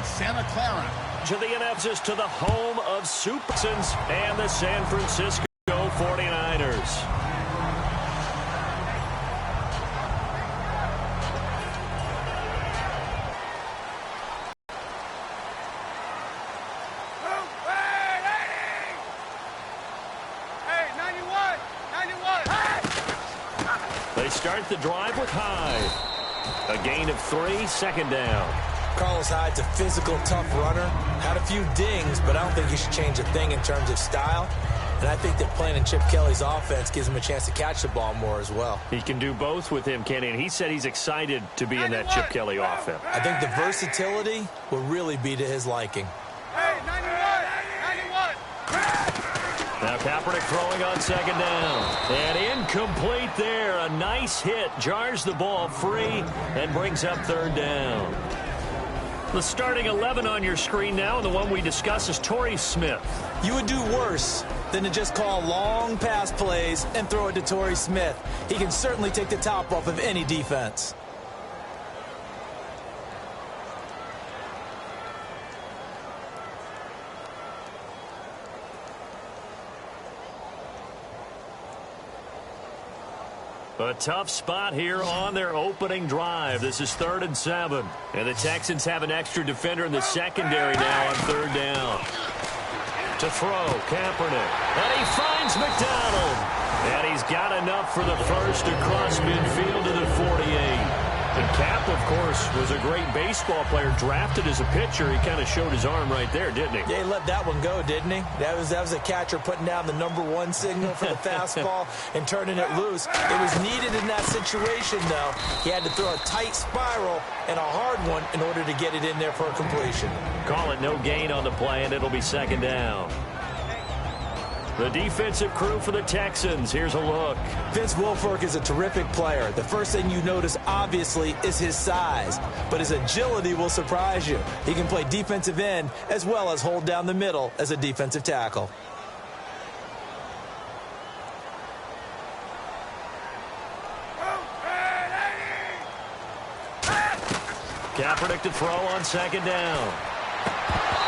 Santa Clara. To the NFC to the home of Supersons and the San Francisco 49ers. They start the drive with Hyde. A gain of 3, 2nd down. Carlos Hyde's a physical, tough runner. Had a few dings, but I don't think he should change a thing in terms of style. And I think that playing in Chip Kelly's offense gives him a chance to catch the ball more as well. He can do both with him, Kenny, and he said he's excited to be in that Chip Kelly offense. I think the versatility will really be to his liking. Hey, 91! Now Kaepernick throwing on 2nd down. And incomplete there. A nice hit. Jars the ball free and brings up 3rd down. The starting 11 on your screen now, and the one we discuss is Torrey Smith. You would do worse than to just call long pass plays and throw it to Torrey Smith. He can certainly take the top off of any defense. A tough spot here on their opening drive. This is 3rd and 7. And the Texans have an extra defender in the secondary now on 3rd down. To throw, Kaepernick. And he finds McDonald. And he's got enough for the first across midfield to the 48. And Cap, of course, was a great baseball player, drafted as a pitcher. He kind of showed his arm right there, didn't he? Yeah, he let that one go, didn't he? That was a catcher putting down the #1 signal for the fastball and turning it loose. It was needed in that situation, though. He had to throw a tight spiral and a hard one in order to get it in there for a completion. Call it no gain on the play, and it'll be 2nd down. The defensive crew for the Texans. Here's a look. Vince Wilfork is a terrific player. The first thing you notice, obviously, is his size. But his agility will surprise you. He can play defensive end as well as hold down the middle as a defensive tackle. Kaepernick to throw on 2nd down.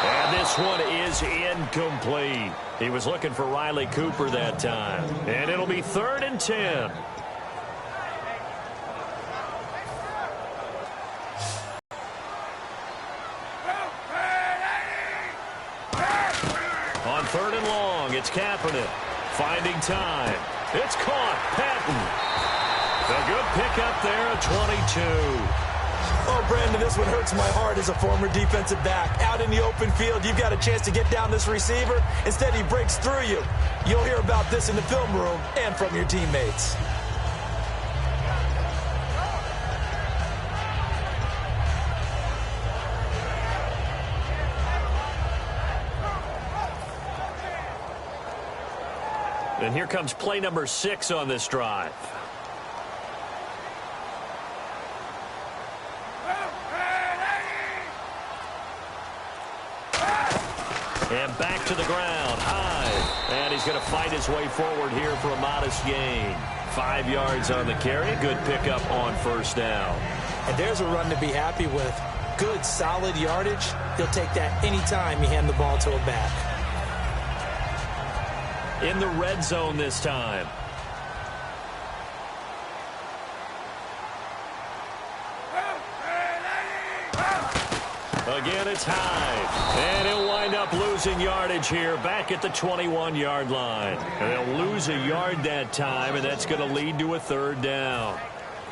And this one is incomplete. He was looking for Riley Cooper that time. And it'll be 3rd and 10. On 3rd and long, it's Kaepernick. Finding time. It's caught. Patton. A good pickup there at 22. Oh, Brandon, this one hurts my heart as a former defensive back. Out in the open field, you've got a chance to get down this receiver. Instead, he breaks through you. You'll hear about this in the film room and from your teammates. And here comes play number 6 on this drive. And back to the ground. Hyde. And he's going to fight his way forward here for a modest gain. 5 yards on the carry. Good pickup on 1st down. And there's a run to be happy with. Good, solid yardage. He'll take that anytime you hand the ball to a back. In the red zone this time. Again, it's Hyde. And he'll wind up losing yardage here back at the 21-yard line. And they'll lose a yard that time, and that's going to lead to a 3rd down.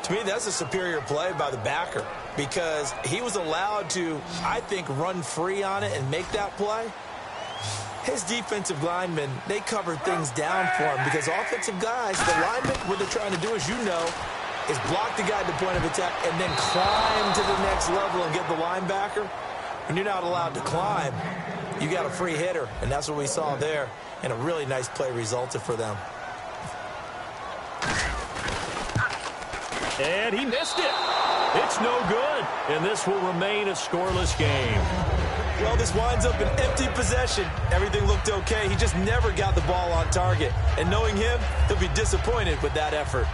To me, that's a superior play by the backer because he was allowed to, I think, run free on it and make that play. His defensive linemen, they covered things down for him because offensive guys, the linemen, what they're trying to do, as you know, is block the guy at the point of attack and then climb to the next level and get the linebacker. When you're not allowed to climb, you got a free hitter, and that's what we saw there, and a really nice play resulted for them. And he missed it. It's no good, and this will remain a scoreless game. Well, this winds up an empty possession. Everything looked okay. He just never got the ball on target. And knowing him, he'll be disappointed with that effort.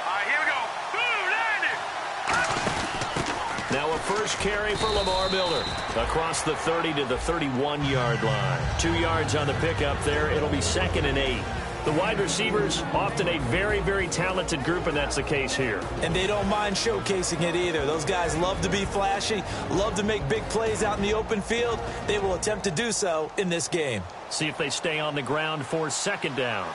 All right, here we go. Boom, Now a first carry for Lamar Miller across the 30 to the 31-yard line. 2 yards on the pickup there. It'll be 2nd and 8. The wide receivers, often a very, very talented group, and that's the case here. And they don't mind showcasing it either. Those guys love to be flashy, love to make big plays out in the open field. They will attempt to do so in this game. See if they stay on the ground for 2nd down.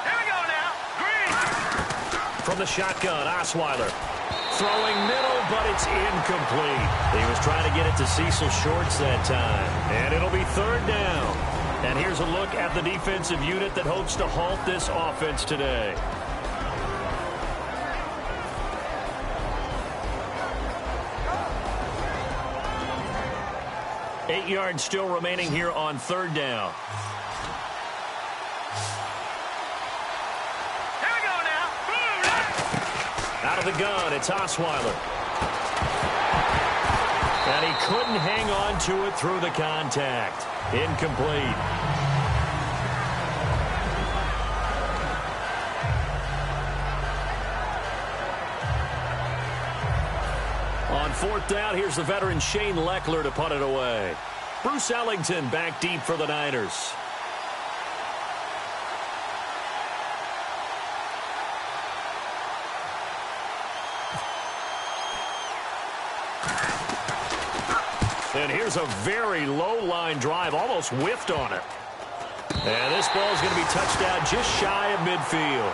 Here we go now. Green. From the shotgun, Osweiler. Throwing middle, but it's incomplete. He was trying to get it to Cecil Shorts that time. And it'll be 3rd down. And here's a look at the defensive unit that hopes to halt this offense today. Eight yards still remaining here on 3rd down. Here we go now. Boom. Out of the gun, it's Osweiler. And he couldn't hang on to it through the contact. Incomplete. On 4th down, here's the veteran Shane Leckler to punt it away. Bruce Ellington back deep for the Niners. And here's a very low-line drive, almost whiffed on it. And this ball is going to be touched down just shy of midfield.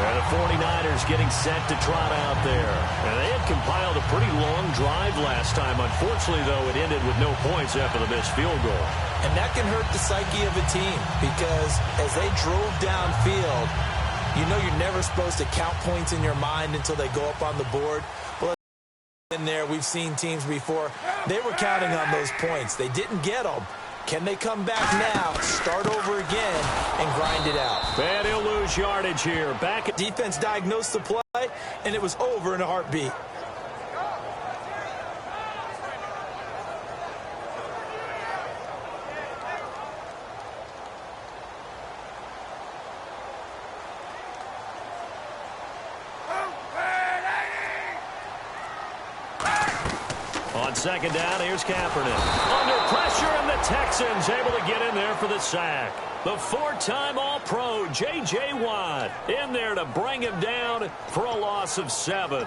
And the 49ers getting set to trot out there. And they had compiled a pretty long drive last time. Unfortunately, though, it ended with no points after the missed field goal. And that can hurt the psyche of a team because as they drove downfield, you know you're never supposed to count points in your mind until they go up on the board. Well, in there, we've seen teams before. They were counting on those points. They didn't get them. Can they come back now, start over again, and grind it out? And he'll lose yardage here. Back. Defense diagnosed the play, and it was over in a heartbeat. On 2nd down, here's Kaepernick. Under pressure, and the Texans able to get in there for the sack. The 4-time All-Pro, J.J. Watt, in there to bring him down for a loss of 7.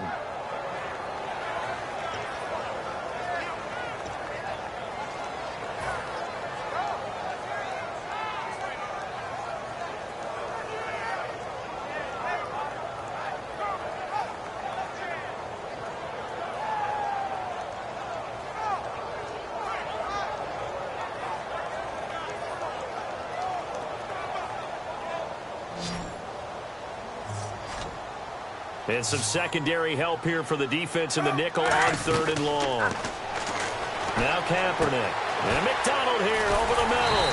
And some secondary help here for the defense in the nickel on 3rd and long. Now Kaepernick. And McDonald here over the middle.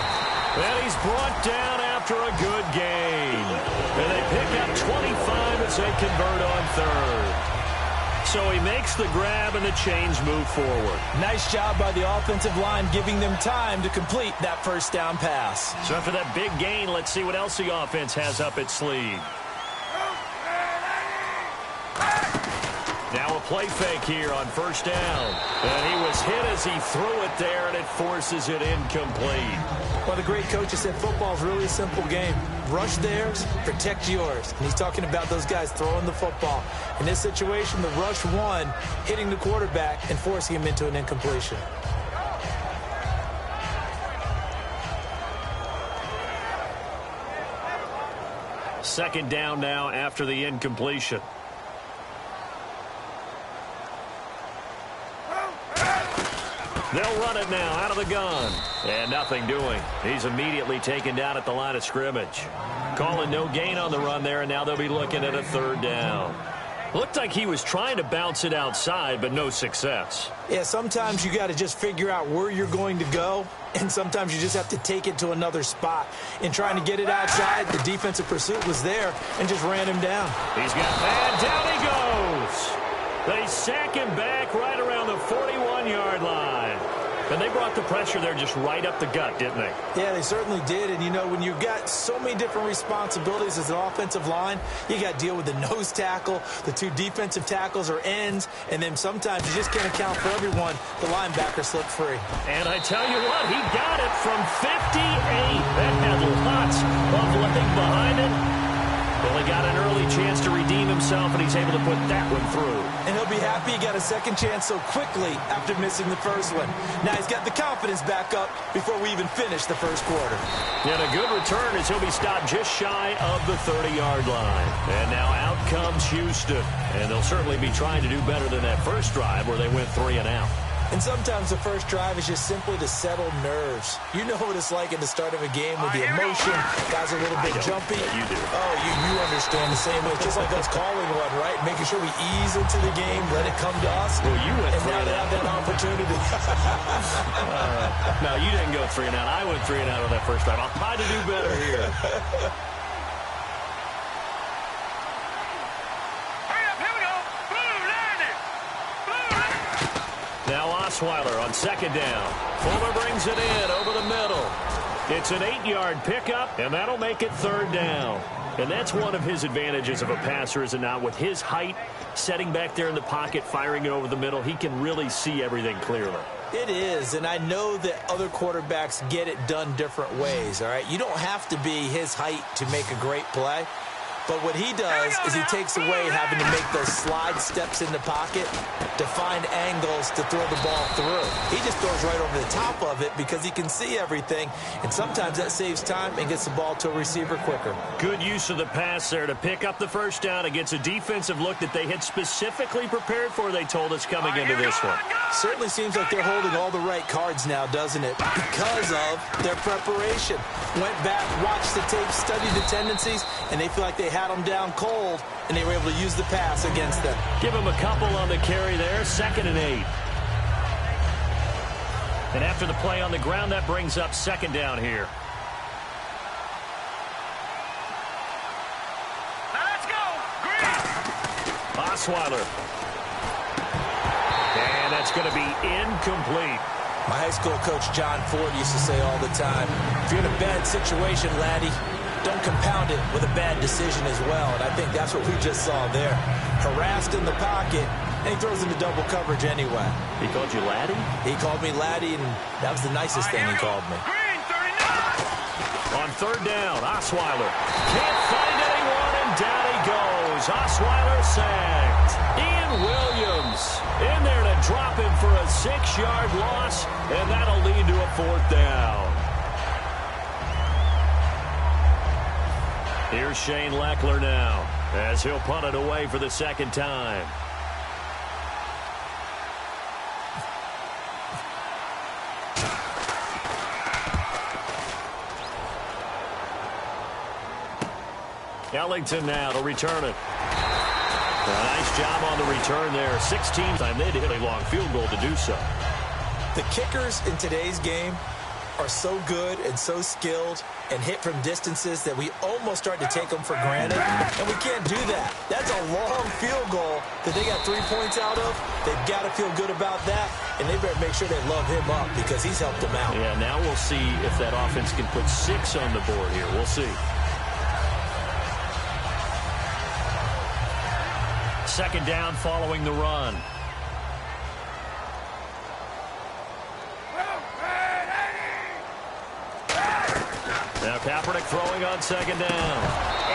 And he's brought down after a good gain. And they pick up 25 as they convert on 3rd. So he makes the grab and the chains move forward. Nice job by the offensive line giving them time to complete that 1st down pass. So after that big gain, let's see what else the offense has up its sleeve. Now a play fake here on 1st down. And he was hit as he threw it there, and it forces it incomplete. Well, the great coach said football is really a simple game. Rush theirs, protect yours. And he's talking about those guys throwing the football. In this situation, the rush won, hitting the quarterback and forcing him into an incompletion. Second down now after the incompletion. They'll run it now out of the gun. And nothing doing. He's immediately taken down at the line of scrimmage. Calling no gain on the run there, and now they'll be looking at a 3rd down. Looked like he was trying to bounce it outside, but no success. Yeah, sometimes you got to just figure out where you're going to go, and sometimes you just have to take it to another spot. In trying to get it outside, the defensive pursuit was there and just ran him down. He's got that. Down he goes. They sack him back right around the 41-yard line. And they brought the pressure there just right up the gut, didn't they? Yeah, they certainly did. And, you know, when you've got so many different responsibilities as an offensive line, you got to deal with the nose tackle, the two defensive tackles or ends, and then sometimes you just can't account for everyone. The linebacker slipped free. And I tell you what, he got it from 58. That had lots of leg behind it. Well, he got an early chance to redeem himself, and he's able to put that one through. And he'll be happy he got a second chance so quickly after missing the first one. Now he's got the confidence back up before we even finish the first quarter. And a good return as he'll be stopped just shy of the 30-yard line. And now out comes Houston. And they'll certainly be trying to do better than that first drive where they went 3 and out. And sometimes the first drive is just simply to settle nerves. You know what it's like at the start of a game with the emotion. Guys are a little bit jumpy. You do. Oh, you understand the same way. Just like us calling one, right? Making sure we ease into the game, let it come to us. Well, you went 3 and out. And now they have that opportunity. No, you didn't go 3 and out. I went 3 and out on that first drive. I'll try to do better here. Now Osweiler on second down. Fuller brings it in over the middle. It's an 8-yard pickup, and that'll make it 3rd down. And that's one of his advantages of a passer, is it not? With his height, setting back there in the pocket, firing it over the middle, he can really see everything clearly. It is, and I know that other quarterbacks get it done different ways, all right? You don't have to be his height to make a great play. But what he does is he takes away having to make those slide steps in the pocket to find angles to throw the ball through. He just throws right over the top of it because he can see everything, and sometimes that saves time and gets the ball to a receiver quicker. Good use of the pass there to pick up the first down against a defensive look that they had specifically prepared for, they told us, coming into this one. Certainly seems like they're holding all the right cards now, doesn't it? Because of their preparation. Went back, watched the tape, studied the tendencies, and they feel like they had them down cold, and they were able to use the pass against them. Give them a couple on the carry there, 2nd and 8. And after the play on the ground, that brings up 2nd down here. Now let's go. Green. Osweiler. And that's going to be incomplete. My high school coach, John Ford, used to say all the time, if you're in a bad situation, laddie, don't compound it with a bad decision as well. And I think that's what we just saw there. Harassed in the pocket, and he throws into double coverage anyway. He called you laddie? He called me laddie, and that was the nicest thing he called me. Green, 39. On 3rd down, Osweiler can't find anyone, and down he goes. Osweiler sacked. Ian Williams in there to drop him for a 6-yard loss, and that'll lead to a 4th down. Here's Shane Leckler now as he'll punt it away for the 2nd time. Ellington now to return it. A nice job on the return there. 16 time they had to hit a long field goal to do so. The kickers in today's game are so good and so skilled and hit from distances that we almost start to take them for granted, and we can't do that. That's a long field goal that they got 3 points out of. They've got to feel good about that, and they better make sure they love him up because he's helped them out. Yeah, now we'll see if that offense can put 6 on the board here. We'll see. 2nd down following the run. Now Kaepernick throwing on 2nd down.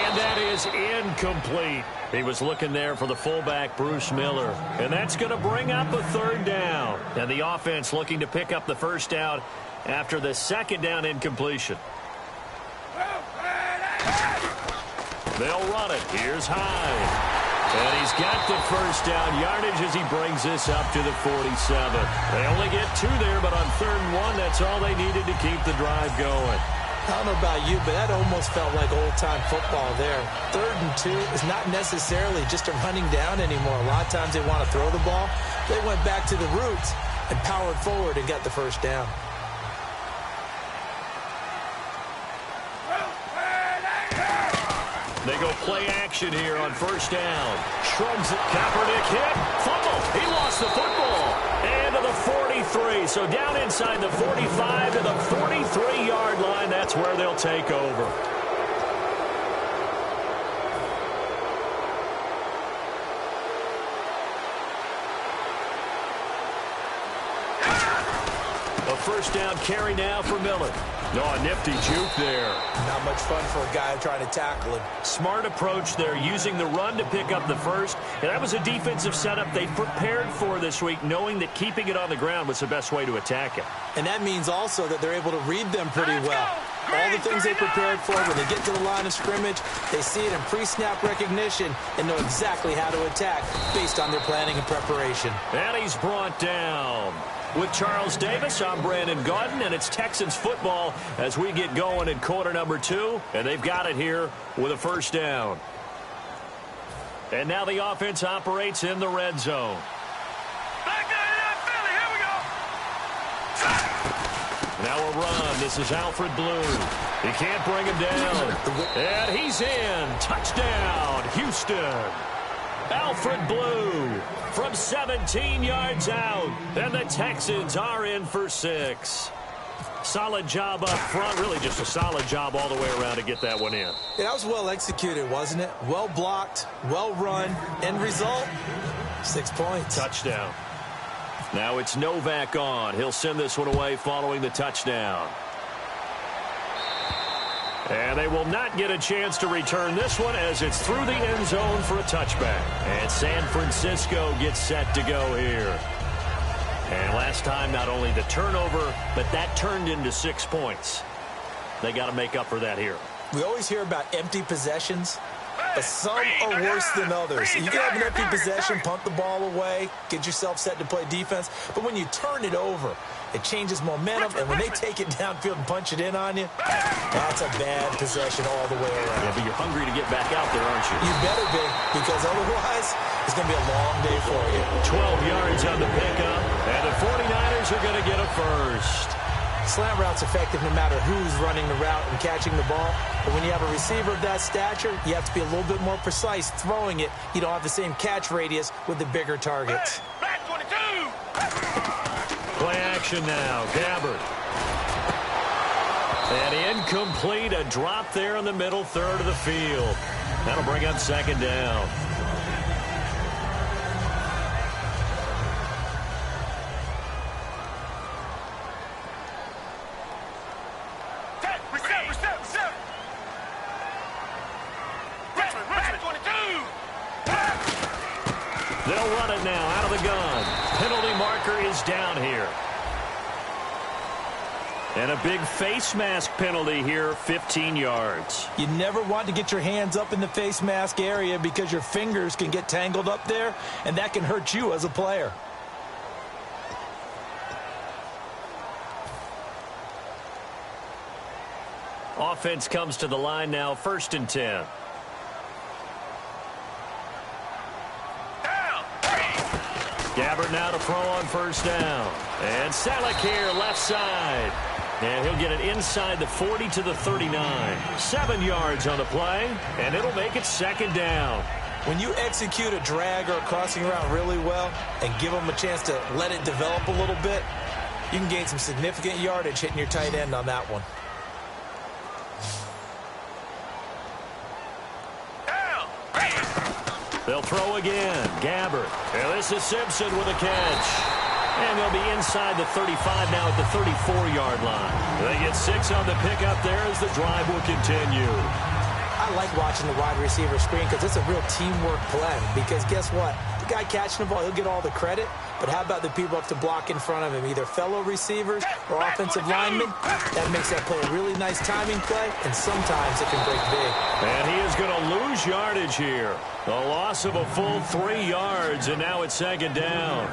And that is incomplete. He was looking there for the fullback, Bruce Miller. And that's going to bring up a 3rd down. And the offense looking to pick up the 1st down after the 2nd down incompletion. They'll run it. Here's Hyde. And he's got the 1st down yardage as he brings this up to the 47. They only get 2 there, but on 3rd and 1, that's all they needed to keep the drive going. I don't know about you, but that almost felt like old-time football there. 3rd and 2 is not necessarily just a running down anymore. A lot of times they want to throw the ball. They went back to the roots and powered forward and got the 1st down. They go play action here on 1st down. Shrugs it. Kaepernick hit. Fumble. He lost the football. And to the the 43. So down inside the 45 to the 43-yard line. That's where they'll take over. A first down carry now for Miller. Oh, a nifty juke there. Not much fun for a guy trying to tackle him. Smart approach there, using the run to pick up the first. And that was a defensive setup they prepared for this week, knowing that keeping it on the ground was the best way to attack it. And that means also that they're able to read them pretty well. All the things they prepared for, when they get to the line of scrimmage, they see it in pre-snap recognition and know exactly how to attack based on their planning and preparation. And he's brought down. With Charles Davis, I'm Brandon Gaudin, and it's Texans football as we get going in quarter number 2, and they've got it here with a first down. And now the offense operates in the red zone. Now a run. This is Alfred Blue. He can't bring him down. And he's in. Touchdown, Houston. Alfred Blue from 17 yards out. And the Texans are in for 6. Solid job up front. Really just a solid job all the way around to get that one in. Yeah, that was well executed, wasn't it? Well blocked, well run. End result, 6 points. Touchdown. Now it's Novak on. He'll send this one away following the touchdown. And they will not get a chance to return this one as it's through the end zone for a touchback. And San Francisco gets set to go here. And last time, not only the turnover, but that turned into 6 points. They got to make up for that here. We always hear about empty possessions, but some are worse than others. You can have an empty possession, punt the ball away, get yourself set to play defense. But when you turn it over, it changes momentum. And when they take it downfield and punch it in on you, that's a bad possession all the way around. Yeah, but you're hungry to get back out there, aren't you? You better be, because otherwise it's going to be a long day for you. 12 yards on the pickup, and the 49ers are going to get a first. Slant route's effective no matter who's running the route and catching the ball. But when you have a receiver of that stature, you have to be a little bit more precise throwing it. You don't have the same catch radius with the bigger targets. Back 22. Play action now. Gabbard. And incomplete. A drop there in the middle third of the field. That'll bring up second down. They'll run it now out of the gun. Penalty marker is down here. And a big face mask penalty here, 15 yards. You never want to get your hands up in the face mask area because your fingers can get tangled up there, and that can hurt you as a player. Offense comes to the line now, 1st and 10. Gabbard now to throw on first down. And Selleck here, left side. And he'll get it inside the 40 to the 39. 7 yards on the play, and it'll make it second down. When you execute a drag or a crossing route really well and give them a chance to let it develop a little bit, you can gain some significant yardage hitting your tight end on that one. They'll throw again. Gabbard. And this is Simpson with a catch. And they'll be inside the 35 now at the 34-yard line. They get 6 on the pickup there as the drive will continue. I like watching the wide receiver screen because it's a real teamwork play. Because guess what? The guy catching the ball, he'll get all the credit. But how about the people up to block in front of him, either fellow receivers or offensive linemen? That makes that play a really nice timing play, and sometimes it can break big. And he is going to lose yardage here. A loss of a full 3 yards, and now it's second down.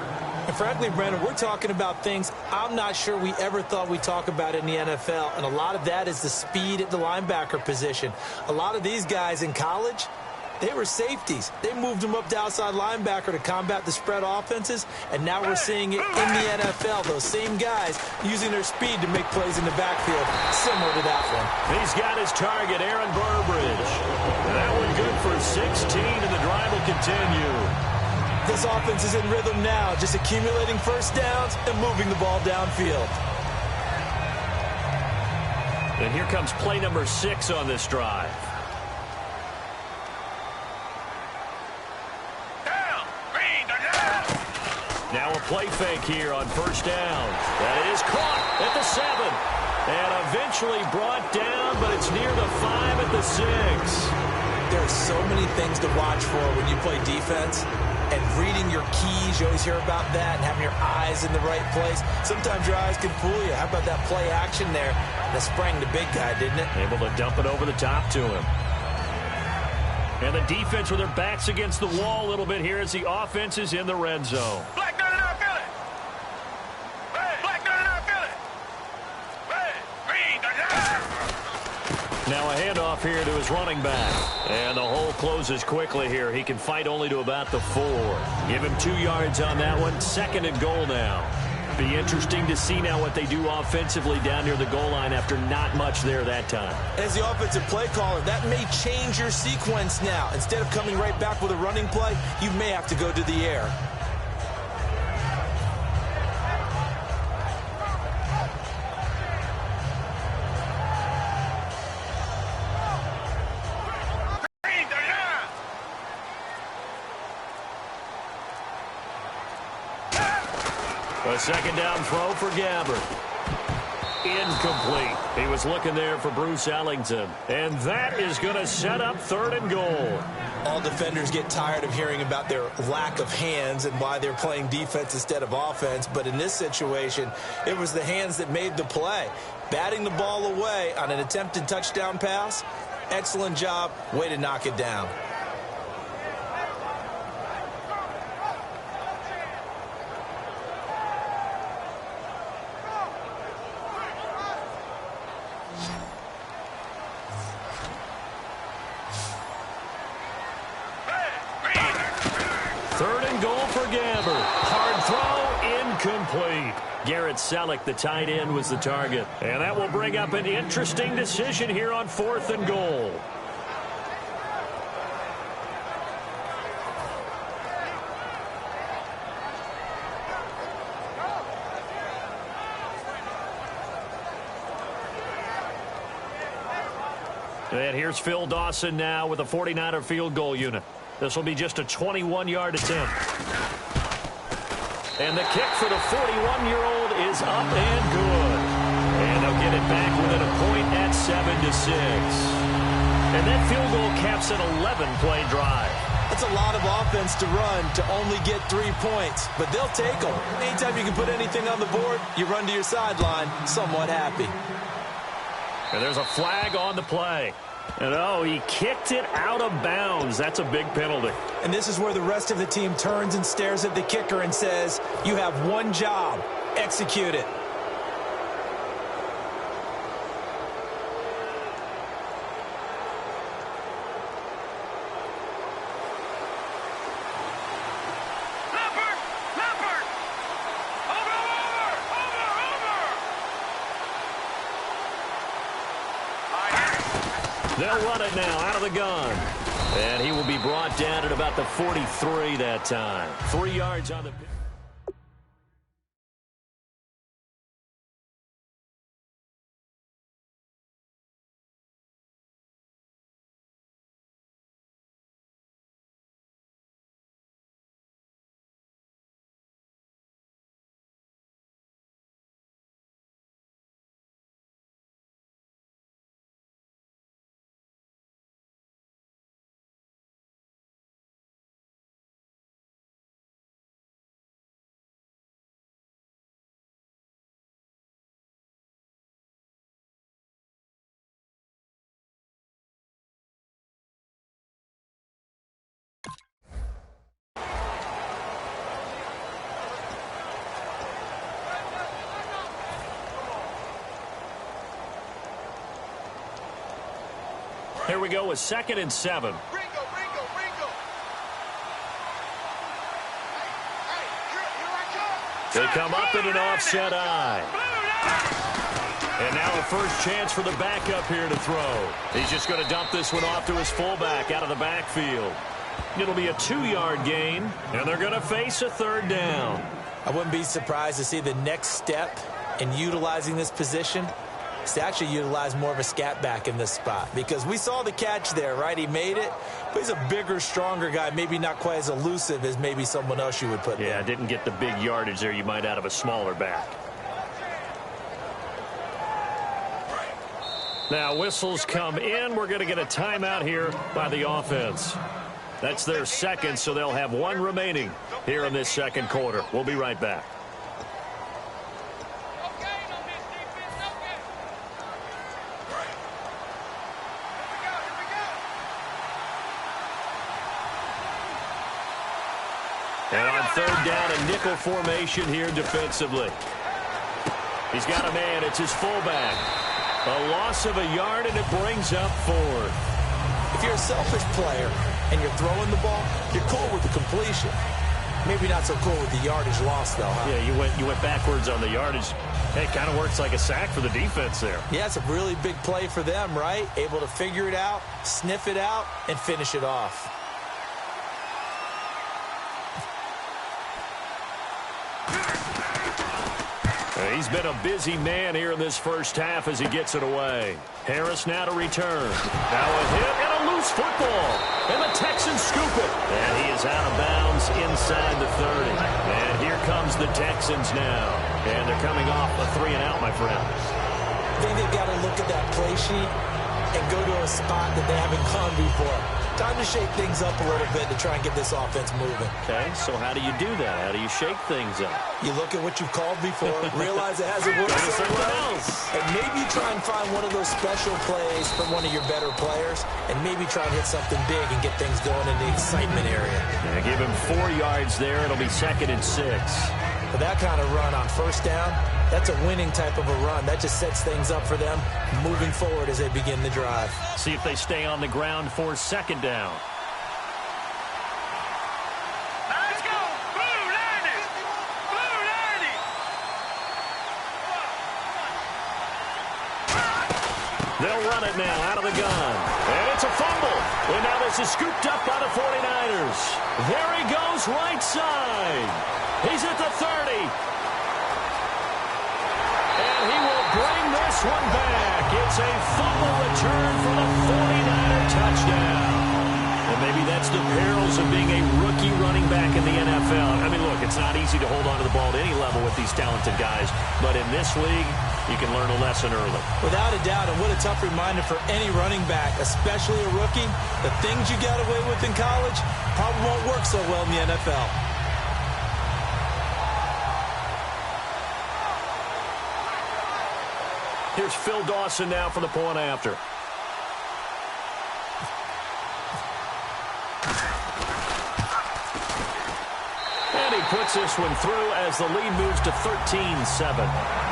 And frankly, Brendan, we're talking about things I'm not sure we ever thought we'd talk about in the NFL, and a lot of that is the speed at the linebacker position. A lot of these guys in college, they were safeties. They moved them up to outside linebacker to combat the spread offenses, and now we're seeing it in the NFL. Those same guys using their speed to make plays in the backfield, similar to that one. He's got his target, Aaron Burbridge. That one good for 16, and the drive will continue. This offense is in rhythm now, just accumulating first downs and moving the ball downfield. And here comes play number 6 on this drive. Now a play fake here on first down. That is caught at the 7. And eventually brought down, but it's near the 5 at the 6. There are so many things to watch for when you play defense. And reading your keys, you always hear about that, and having your eyes in the right place. Sometimes your eyes can fool you. How about that play action there? That sprang the big guy, didn't it? Able to dump it over the top to him. And the defense with their backs against the wall a little bit here as the offense is in the red zone. Black nut and I feel it. Red. Black nut and I feel it. Red. Green. Now a handoff here to his running back. And the hole closes quickly here. He can fight only to about the 4. Give him 2 yards on that one. 2nd and goal now. Be interesting to see now what they do offensively down near the goal line after not much there that time. As the offensive play caller, that may change your sequence now. Instead of coming right back with a running play, you may have to go to the air. A second down throw for Gabbert. Incomplete. He was looking there for Bruce Ellington. And that is going to set up 3rd and goal. All defenders get tired of hearing about their lack of hands and why they're playing defense instead of offense. But in this situation, it was the hands that made the play. Batting the ball away on an attempted touchdown pass. Excellent job. Way to knock it down. Garrett Selleck, the tight end, was the target. And that will bring up an interesting decision here on 4th and goal. And here's Phil Dawson now with a 49er field goal unit. This will be just a 21-yard attempt. And the kick for the 41-year-old is up and good. And they'll get it back within a point at 7-6. And that field goal caps an 11-play drive. That's a lot of offense to run to only get 3 points, but they'll take them. Anytime you can put anything on the board, you run to your sideline somewhat happy. And there's a flag on the play. And, oh, he kicked it out of bounds. That's a big penalty. And this is where the rest of the team turns and stares at the kicker and says, you have one job. Execute it. They'll run it now out of the gun. And he will be brought down at about the 43 that time. 3 yards on the pitch. Here we go with 2nd and 7. Ringo. They come up in an offset eye. And now a first chance for the backup here to throw. He's just going to dump this one off to his fullback out of the backfield. It'll be a 2-yard gain, and they're going to face a third down. I wouldn't be surprised to see the next step in utilizing this position is to actually utilize more of a scat back in this spot, because we saw the catch there, right? He made it, but he's a bigger, stronger guy, maybe not quite as elusive as maybe someone else you would put there. Yeah, didn't get the big yardage there you might out of a smaller back. Now whistles come in. We're going to get a timeout here by the offense. That's their second, so they'll have one remaining here in this second quarter. We'll be right back. And on third down, a nickel formation here defensively. He's got a man. It's his fullback. A loss of a yard, and it brings up fourth. If you're a selfish player and you're throwing the ball, you're cool with the completion. Maybe not so cool with the yardage loss, though, huh? Yeah, you went backwards on the yardage. Hey, it kind of works like a sack for the defense there. Yeah, it's a really big play for them, right? Able to figure it out, sniff it out, and finish it off. He's been a busy man here in this first half as he gets it away. Harris now to return. Now a hit and a loose football. And the Texans scoop it. And he is out of bounds inside the 30. And here comes the Texans now. And they're coming off a 3-and-out, my friend. I think they've got to look at that play sheet and go to a spot that they haven't gone before. Time to shake things up a little bit to try and get this offense moving. Okay, so how do you do that? How do you shake things up? You look at what you've called before, realize it hasn't worked so well, and maybe try and find one of those special plays from one of your better players, and maybe try and hit something big and get things going in the excitement area. Yeah, give him 4 yards there. It'll be 2nd and 6. For that kind of run on first down, that's a winning type of a run. That just sets things up for them moving forward as they begin the drive. See if they stay on the ground for 2nd down. Let's go! Blue 90! Blue 90! They'll run it now out of the gun. And it's a fumble. And now this is scooped up by the 49ers. There he goes right side. He's at the 30. And he will bring this one back. It's a fumble return for the 49er touchdown. And maybe that's the perils of being a rookie running back in the NFL. I mean, look, it's not easy to hold on to the ball at any level with these talented guys. But in this league, you can learn a lesson early. Without a doubt, and what a tough reminder for any running back, especially a rookie. The things you got away with in college probably won't work so well in the NFL. Here's Phil Dawson now for the point after. And he puts this one through as the lead moves to 13-7.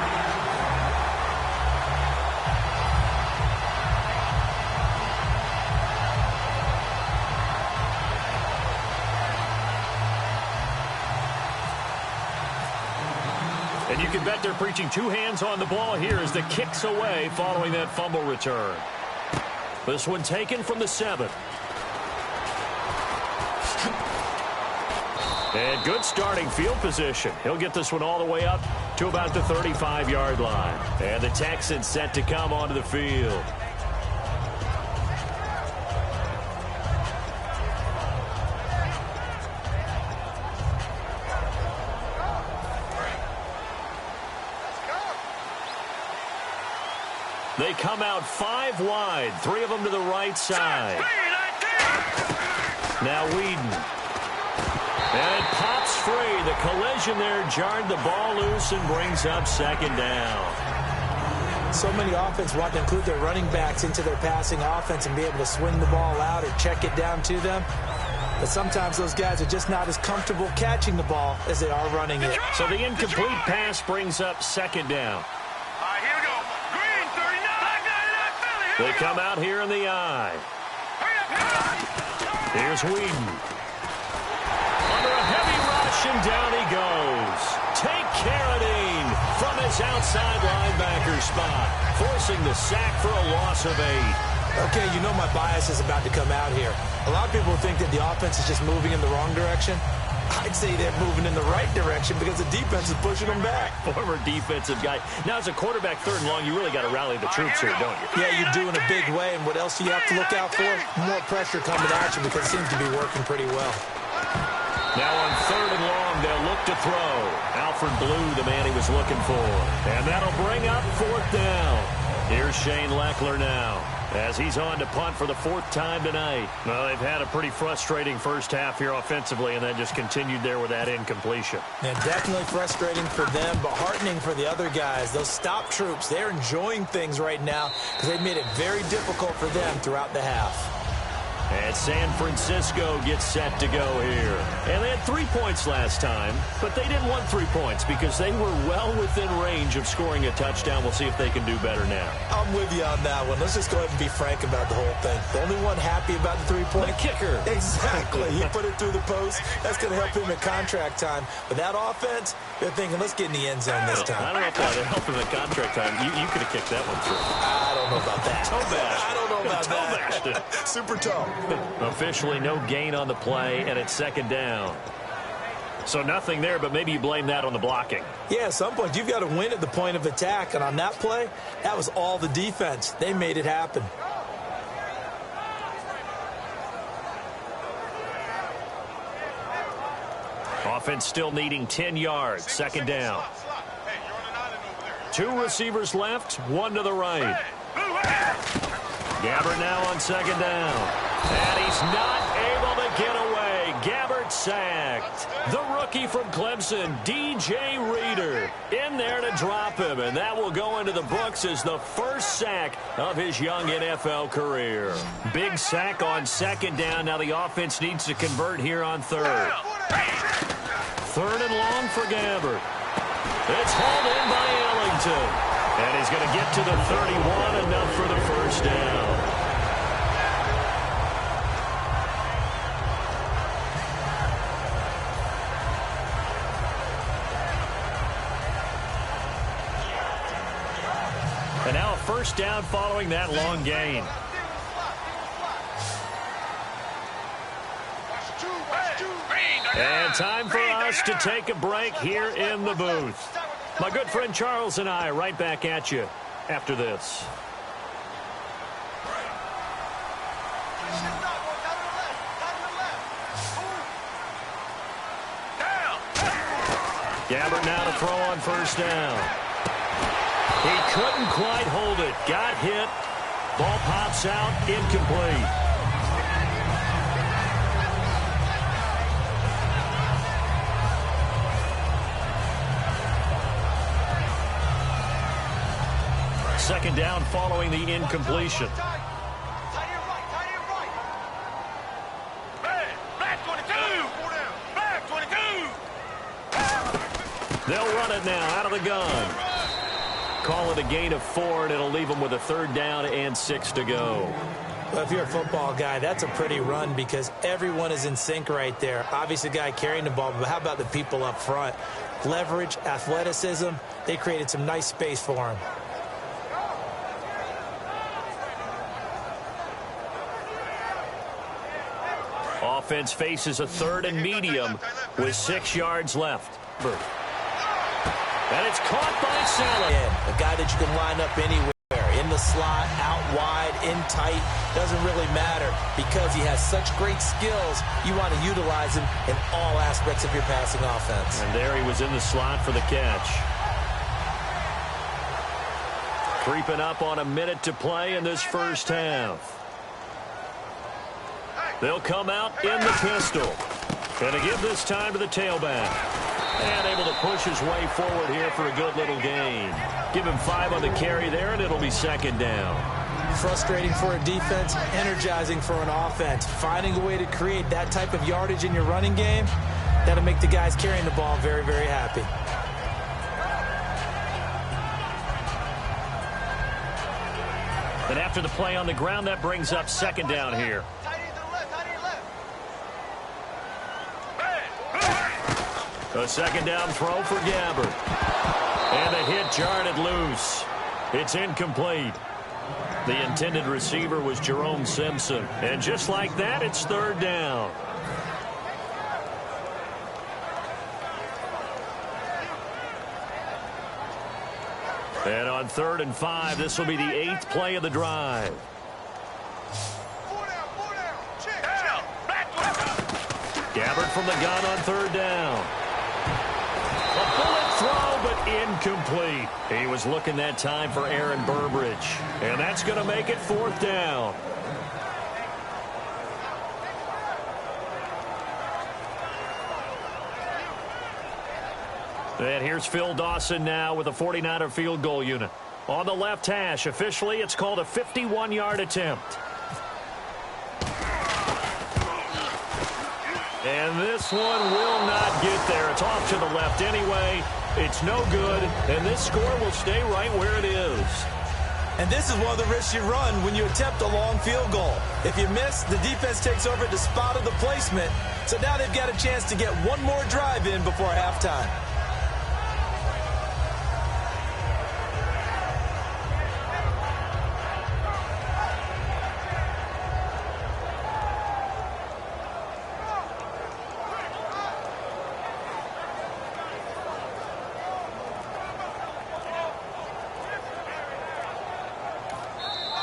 And you can bet they're preaching 2 hands on the ball here as the kick's away following that fumble return. This one taken from the 7. And good starting field position. He'll get this one all the way up to about the 35-yard line. And the Texans set to come onto the field. They come out 5 wide, 3 of them to the right side. Now Whedon. And it pops free. The collision there jarred the ball loose and brings up 2nd down. So many offense want to include their running backs into their passing offense and be able to swing the ball out or check it down to them. But sometimes those guys are just not as comfortable catching the ball as they are running it. So the incomplete pass brings up 2nd down. They come out here in the eye. Here's Whedon. Under a heavy rush, and down he goes. Take Carradine from his outside linebacker spot, forcing the sack for a loss of 8. Okay, you know my bias is about to come out here. A lot of people think that the offense is just moving in the wrong direction. I'd say they're moving in the right direction because the defense is pushing them back. Former defensive guy. Now, as a quarterback, 3rd and long, you really got to rally the troops here, don't you? Yeah, you do in a big way. And what else do you have to look out for? More pressure coming at you because it seems to be working pretty well. Now on 3rd and long, they'll look to throw. Alfred Blue, the man he was looking for. And that'll bring up 4th down. Here's Shane Leckler now, as he's on to punt for the 4th time tonight. Well, they've had a pretty frustrating first half here offensively, and then just continued there with that incompletion. And definitely frustrating for them, but heartening for the other guys. Those stop troops, they're enjoying things right now because they've made it very difficult for them throughout the half. And San Francisco gets set to go here. And they had 3 points last time, but they didn't want 3 points because they were well within range of scoring a touchdown. We'll see if they can do better now. I'm with you on that one. Let's just go ahead and be frank about the whole thing. The only one happy about the 3-point? The kicker. Exactly. He put it through the post. That's going to help him at contract time. But that offense, they're thinking, let's get in the end zone this time. I don't know if that would help him at contract time. You could have kicked that one through. I don't know about that. Toe bash. I don't know about Toe that. bashed it. Super toe. Officially no gain on the play, and it's 2nd down. So nothing there, but maybe you blame that on the blocking. Yeah, at some point, you've got to win at the point of attack. And on that play, that was all the defense. They made it happen. Offense still needing 10 yards. 2nd down. 2 receivers left, 1 to the right. Gabbert now on 2nd down. And he's not able to get away. Gabbert sacked. The rookie from Clemson, DJ Reader, in there to drop him. And that will go into the books as the first sack of his young NFL career. Big sack on 2nd down. Now the offense needs to convert here on 3rd. 3rd and long for Gabbert. It's hauled in by Ellington. And he's going to get to the 31, enough for the first down. And now a first down following that long gain. And time for us to take a break here in the booth. My good friend Charles and I right back at you after this. Gabbert now to throw on first down. He couldn't quite hold it. Got hit. Ball pops out. Incomplete. Second down following the incompletion. They'll run it now out of the gun. Call it a gain of 4, and it'll leave them with a 3rd down and 6 to go. Well, if you're a football guy, that's a pretty run because everyone is in sync right there. Obviously, the guy carrying the ball, but how about the people up front? Leverage, athleticism, they created some nice space for him. Offense faces a 3rd and medium with 6 yards left. And it's caught by Salah. A guy that you can line up anywhere. In the slot, out wide, in tight. Doesn't really matter because he has such great skills. You want to utilize him in all aspects of your passing offense. And there he was in the slot for the catch. Creeping up on a minute to play in this first half. They'll come out in the pistol. And to give this time to the tailback. And able to push his way forward here for a good little gain. Give him 5 on the carry there, and it'll be 2nd down. Frustrating for a defense, energizing for an offense. Finding a way to create that type of yardage in your running game, that'll make the guys carrying the ball very, very happy. And after the play on the ground, that brings up 2nd down here. A 2nd down throw for Gabbert. And the hit jarred it loose. It's incomplete. The intended receiver was Jerome Simpson. And just like that, it's third down. And on 3rd and 5, this will be the 8th play of the drive. Gabbard from the gun on 3rd down. A bullet throw, but incomplete. He was looking that time for Aaron Burbridge. And that's going to make it 4th down. And here's Phil Dawson now with a 49er field goal unit. On the left hash, officially it's called a 51-yard attempt. And this one will not get there. It's off to the left anyway. It's no good, and this score will stay right where it is. And this is one of the risks you run when you attempt a long field goal. If you miss, the defense takes over at the spot of the placement. So now they've got a chance to get one more drive in before halftime.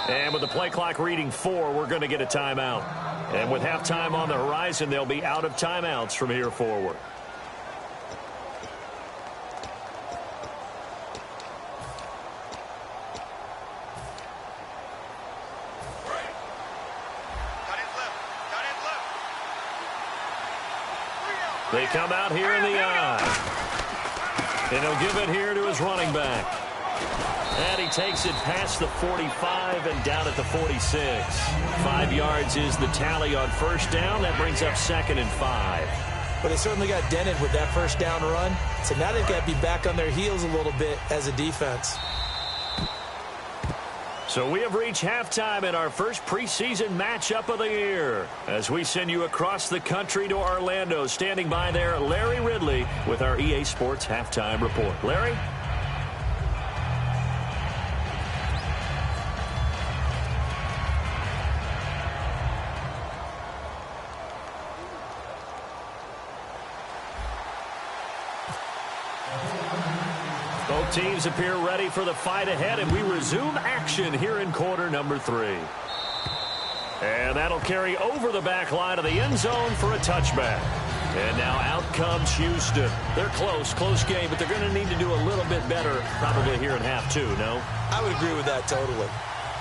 And with the play clock reading 4, we're going to get a timeout. And with halftime on the horizon, they'll be out of timeouts from here forward. They come out here in the eye. And he'll give it here to his running back. And he takes it past the 45 and down at the 46. 5 yards is the tally on first down. That brings up 2nd and 5. But they certainly got dented with that first down run. So now they've got to be back on their heels a little bit as a defense. So we have reached halftime in our first preseason matchup of the year. As we send you across the country to Orlando, standing by there, Larry Ridley with our EA Sports Halftime Report. Larry? Both teams appear ready for the fight ahead, and we resume action here in quarter number 3. And that'll carry over the back line of the end zone for a touchback. And now out comes Houston. They're close game, but they're going to need to do a little bit better probably here in half 2, no? I would agree with that totally.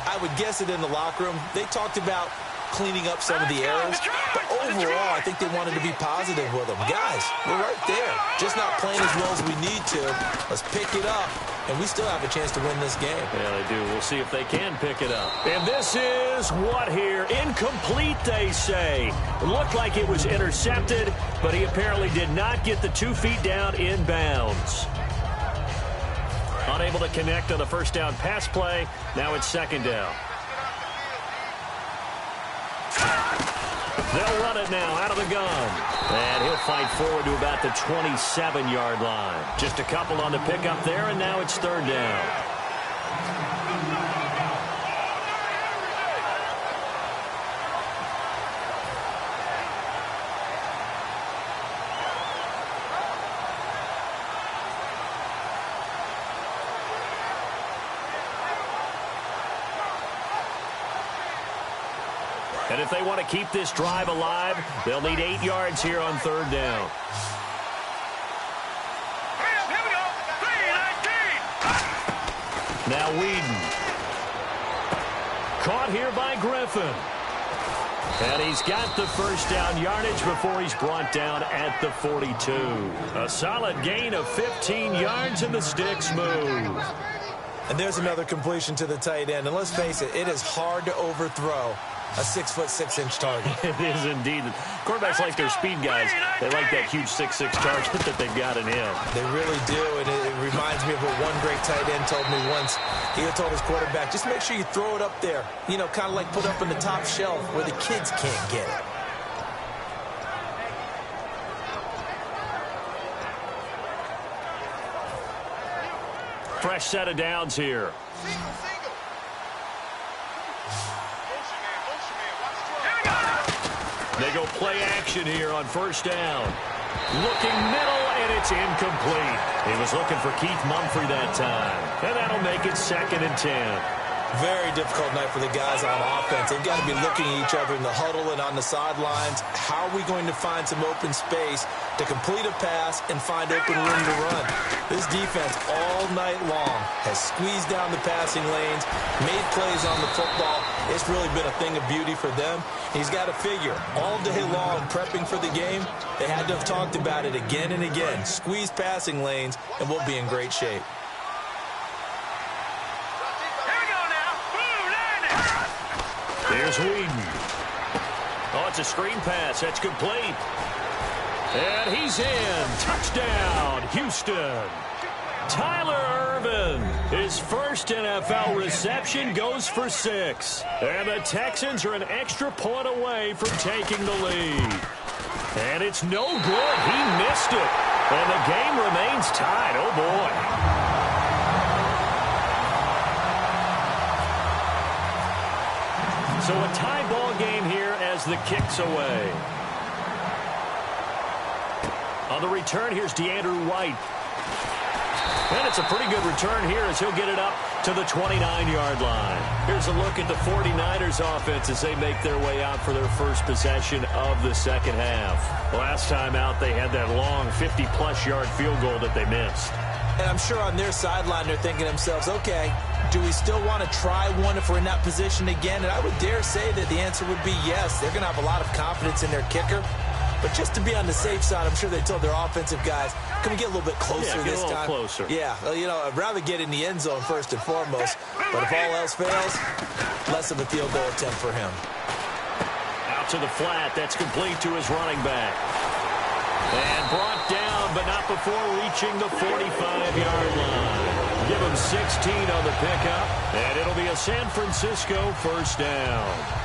I would guess it in the locker room. They talked about cleaning up some of the errors, but overall, I think they wanted to be positive with them. Guys, we're right there. Just not playing as well as we need to. Let's pick it up, and we still have a chance to win this game. Yeah, they do. We'll see if they can pick it up. And this is what here? Incomplete, they say. It looked like it was intercepted, but he apparently did not get the 2 feet down in bounds. Unable to connect on the first down pass play. Now it's 2nd down. They'll run it now out of the gun. And he'll fight forward to about the 27-yard line. Just a couple on the pickup there, and now it's 3rd down. And if they want to keep this drive alive, they'll need 8 yards here on 3rd down. Now Whedon. Caught here by Griffin. And he's got the first down yardage before he's brought down at the 42. A solid gain of 15 yards, and the sticks move. And there's another completion to the tight end. And let's face it, it is hard to overthrow a 6'6" target. It is indeed. Quarterbacks like their speed guys. They like that huge 6'6" target that they've got in him. They really do, and it reminds me of what one great tight end told me once. He had told his quarterback, just make sure you throw it up there. You know, kind of like put up in the top shelf where the kids can't get it. Fresh set of downs here. They go play action here on first down. Looking middle, and it's incomplete. He was looking for Keith Mumphrey that time. And that'll make it 2nd and 10. Very difficult night for the guys on offense. They've got to be looking at each other in the huddle and on the sidelines. How are we going to find some open space to complete a pass and find open room to run? This defense all night long has squeezed down the passing lanes, made plays on the football. It's really been a thing of beauty for them. He's got to figure, all day long prepping for the game, they had to have talked about it again and again. Squeeze passing lanes, and we'll be in great shape. Here's Whedon. Oh, it's a screen pass. That's complete. And he's in. Touchdown, Houston. Tyler Ervin, his first NFL reception, goes for 6. And the Texans are an extra point away from taking the lead. And it's no good. He missed it. And the game remains tied. Oh, boy. So a tie ball game here as the kick's away. On the return, here's DeAndrew White. And it's a pretty good return here as he'll get it up to the 29-yard line. Here's a look at the 49ers offense as they make their way out for their first possession of the second half. Last time out, they had that long 50-plus yard field goal that they missed. And I'm sure on their sideline they're thinking to themselves, okay, do we still want to try one if we're in that position again? And I would dare say that the answer would be yes. They're going to have a lot of confidence in their kicker. But just to be on the safe side, I'm sure they told their offensive guys, can we get a little bit closer this time? Closer. Yeah, you know, I'd rather get in the end zone first and foremost. But if all else fails, less of a field goal attempt for him. Out to the flat. That's complete to his running back. And brought down, but not before reaching the 45-yard line. Give him 16 on the pickup, and it'll be a San Francisco first down.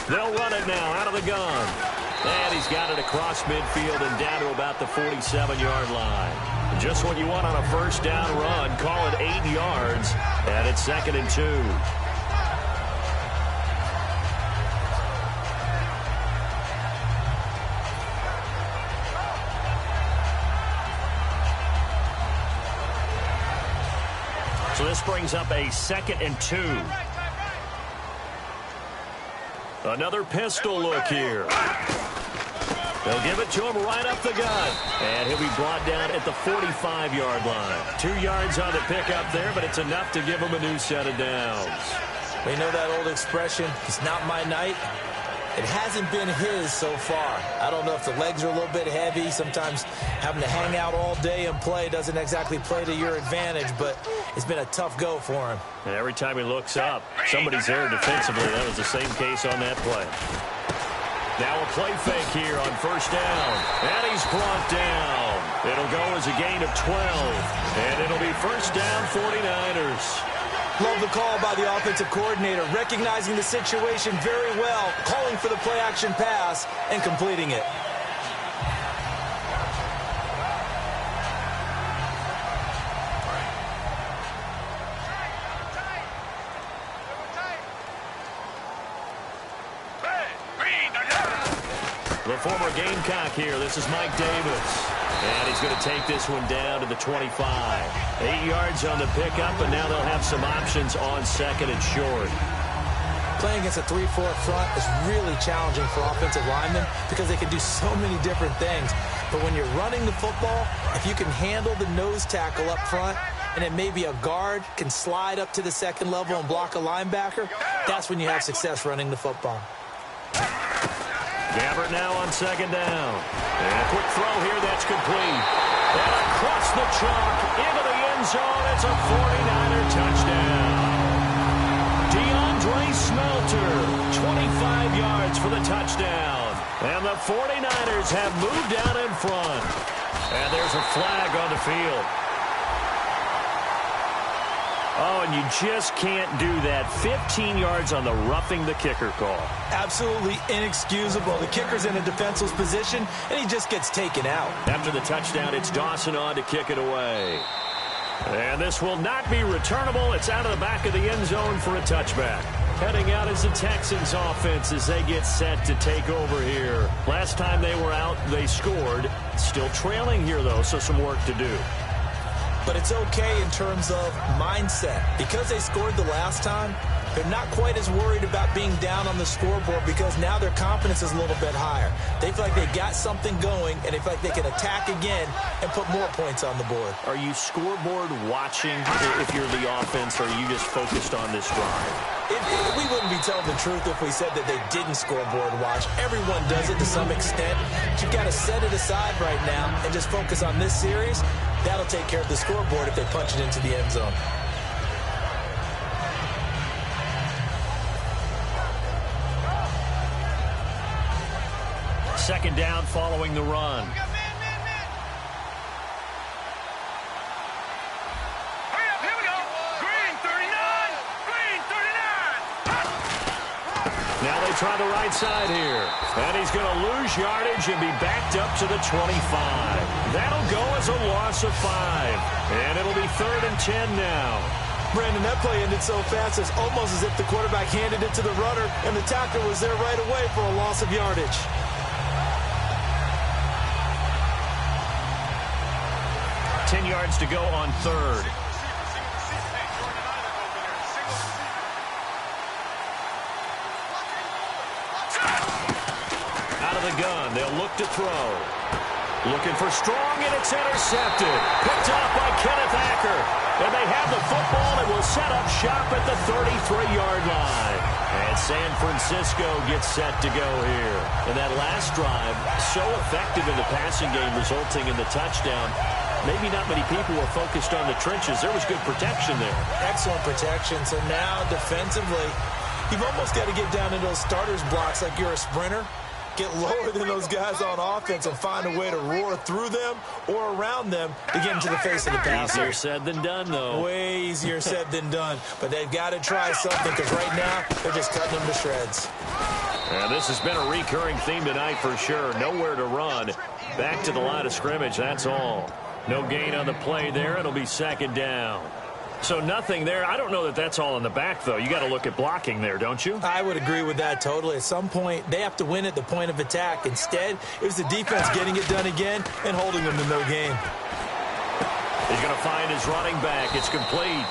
They'll run it now out of the gun. And he's got it across midfield and down to about the 47-yard line. Just what you want on a first down run. Call it 8 yards. And it's 2nd and 2. So this brings up a 2nd and 2. Another pistol look here. They'll give it to him right up the gut. And he'll be brought down at the 45-yard line. 2 yards on the pickup there, but it's enough to give him a new set of downs. We know that old expression, it's not my night. It hasn't been his so far. I don't know if the legs are a little bit heavy. Sometimes having to hang out all day and play doesn't exactly play to your advantage, but it's been a tough go for him. And every time he looks up, somebody's there defensively. That was the same case on that play. Now a play fake here on first down. And he's brought down. It'll go as a gain of 12. And it'll be first down 49ers. Love the call by the offensive coordinator, recognizing the situation very well, calling for the play-action pass and completing it. The former Gamecock here. This is Mike Davis. And he's going to take this one down to the 25. 8 yards on the pickup, and now they'll have some options on 2nd and short. Playing against a 3-4 front is really challenging for offensive linemen because they can do so many different things. But when you're running the football, if you can handle the nose tackle up front, and then maybe a guard can slide up to the second level and block a linebacker, that's when you have success running the football. Gabbert now on 2nd down. And a quick throw here, that's complete. And across the chalk, into the end zone, it's a 49er touchdown. DeAndre Smelter, 25 yards for the touchdown. And the 49ers have moved down in front. And there's a flag on the field. Oh, and you just can't do that. 15 yards on the roughing the kicker call. Absolutely inexcusable. The kicker's in a defenseless position, and he just gets taken out. After the touchdown, it's Dawson on to kick it away. And this will not be returnable. It's out of the back of the end zone for a touchback. Heading out is the Texans offense as they get set to take over here. Last time they were out, they scored. Still trailing here, though, so some work to do. But it's okay in terms of mindset. Because they scored the last time, they're not quite as worried about being down on the scoreboard because now their confidence is a little bit higher. They feel like they got something going, and they feel like they can attack again and put more points on the board. Are you scoreboard watching if you're the offense, or are you just focused on this drive? We wouldn't be telling the truth if we said that they didn't scoreboard watch. Everyone does it to some extent. But you've got to set it aside right now and just focus on this series. That'll take care of the scoreboard if they punch it into the end zone. Second down following the run. Here we go. Green 39. Green 39. Now they try the right side here. And he's going to lose yardage and be backed up to the 25. That'll go as a loss of 5. And it'll be 3rd and 10 now. Brandon, that play ended so fast, it's almost as if the quarterback handed it to the runner, and the tackler was there right away for a loss of yardage. 10 yards to go on 3rd. Out of the gun, they'll look to throw. Looking for strong, and it's intercepted. Picked off by Kenneth Acker. And they have the football and will set up shop at the 33-yard line. And San Francisco gets set to go here. And that last drive, so effective in the passing game, resulting in the touchdown. Maybe not many people were focused on the trenches. There was good protection there. Excellent protection. So now, defensively, you've almost got to get down into those starters blocks like you're a sprinter. Get lower than those guys on offense and find a way to roar through them or around them to get into the face of the passer. Easier said than done, though. Way easier said than done. But they've got to try something because right now they're just cutting them to shreds. And this has been a recurring theme tonight for sure. Nowhere to run. Back to the line of scrimmage, that's all. No gain on the play there. It'll be 2nd down. So nothing there. I don't know that that's all in the back, though. You got to look at blocking there, don't you? I would agree with that totally. At some point, they have to win at the point of attack. Instead, it was the defense getting it done again and holding them to no gain. He's going to find his running back. It's complete.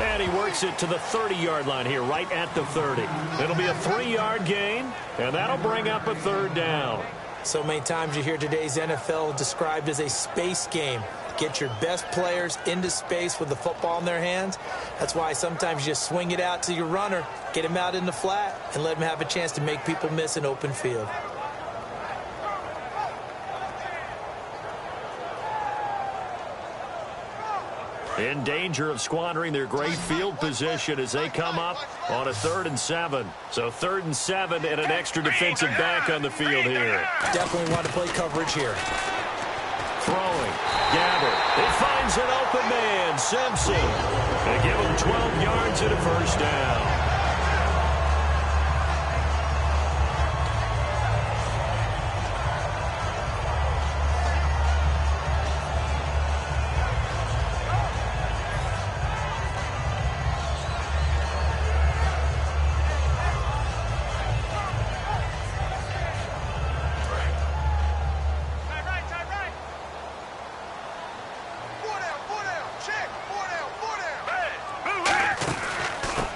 And he works it to the 30-yard line here, right at the 30. It'll be a 3-yard gain, and that'll bring up a 3rd down. So many times you hear today's NFL described as a space game. Get your best players into space with the football in their hands. That's why sometimes you just swing it out to your runner, get him out in the flat, and let him have a chance to make people miss an open field. In danger of squandering their great field position as they come up on a 3rd and 7. So 3rd and 7 and an extra defensive back on the field here. Definitely want to play coverage here. Throwing. Gabbert. He finds an open man. Simpson. They give him 12 yards and a 1st down.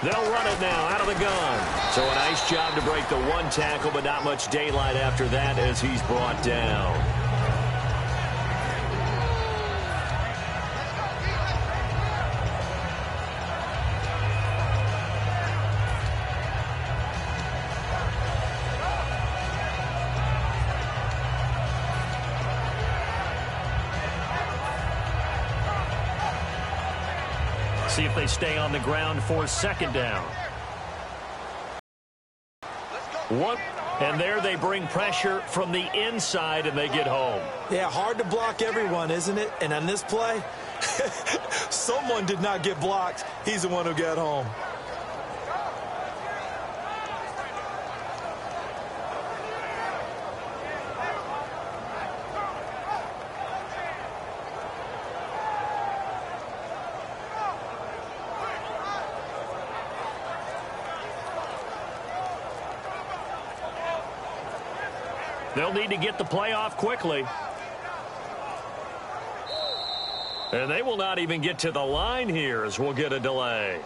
They'll run it now out of the gun. So a nice job to break the 1 tackle, but not much daylight after that as he's brought down. See if they stay on the ground for 2nd down. And there they bring pressure from the inside, and they get home. Yeah, hard to block everyone, isn't it? And on this play, Someone did not get blocked. He's the one who got home. They'll need to get the play off quickly. And they will not even get to the line here as we'll get a delay.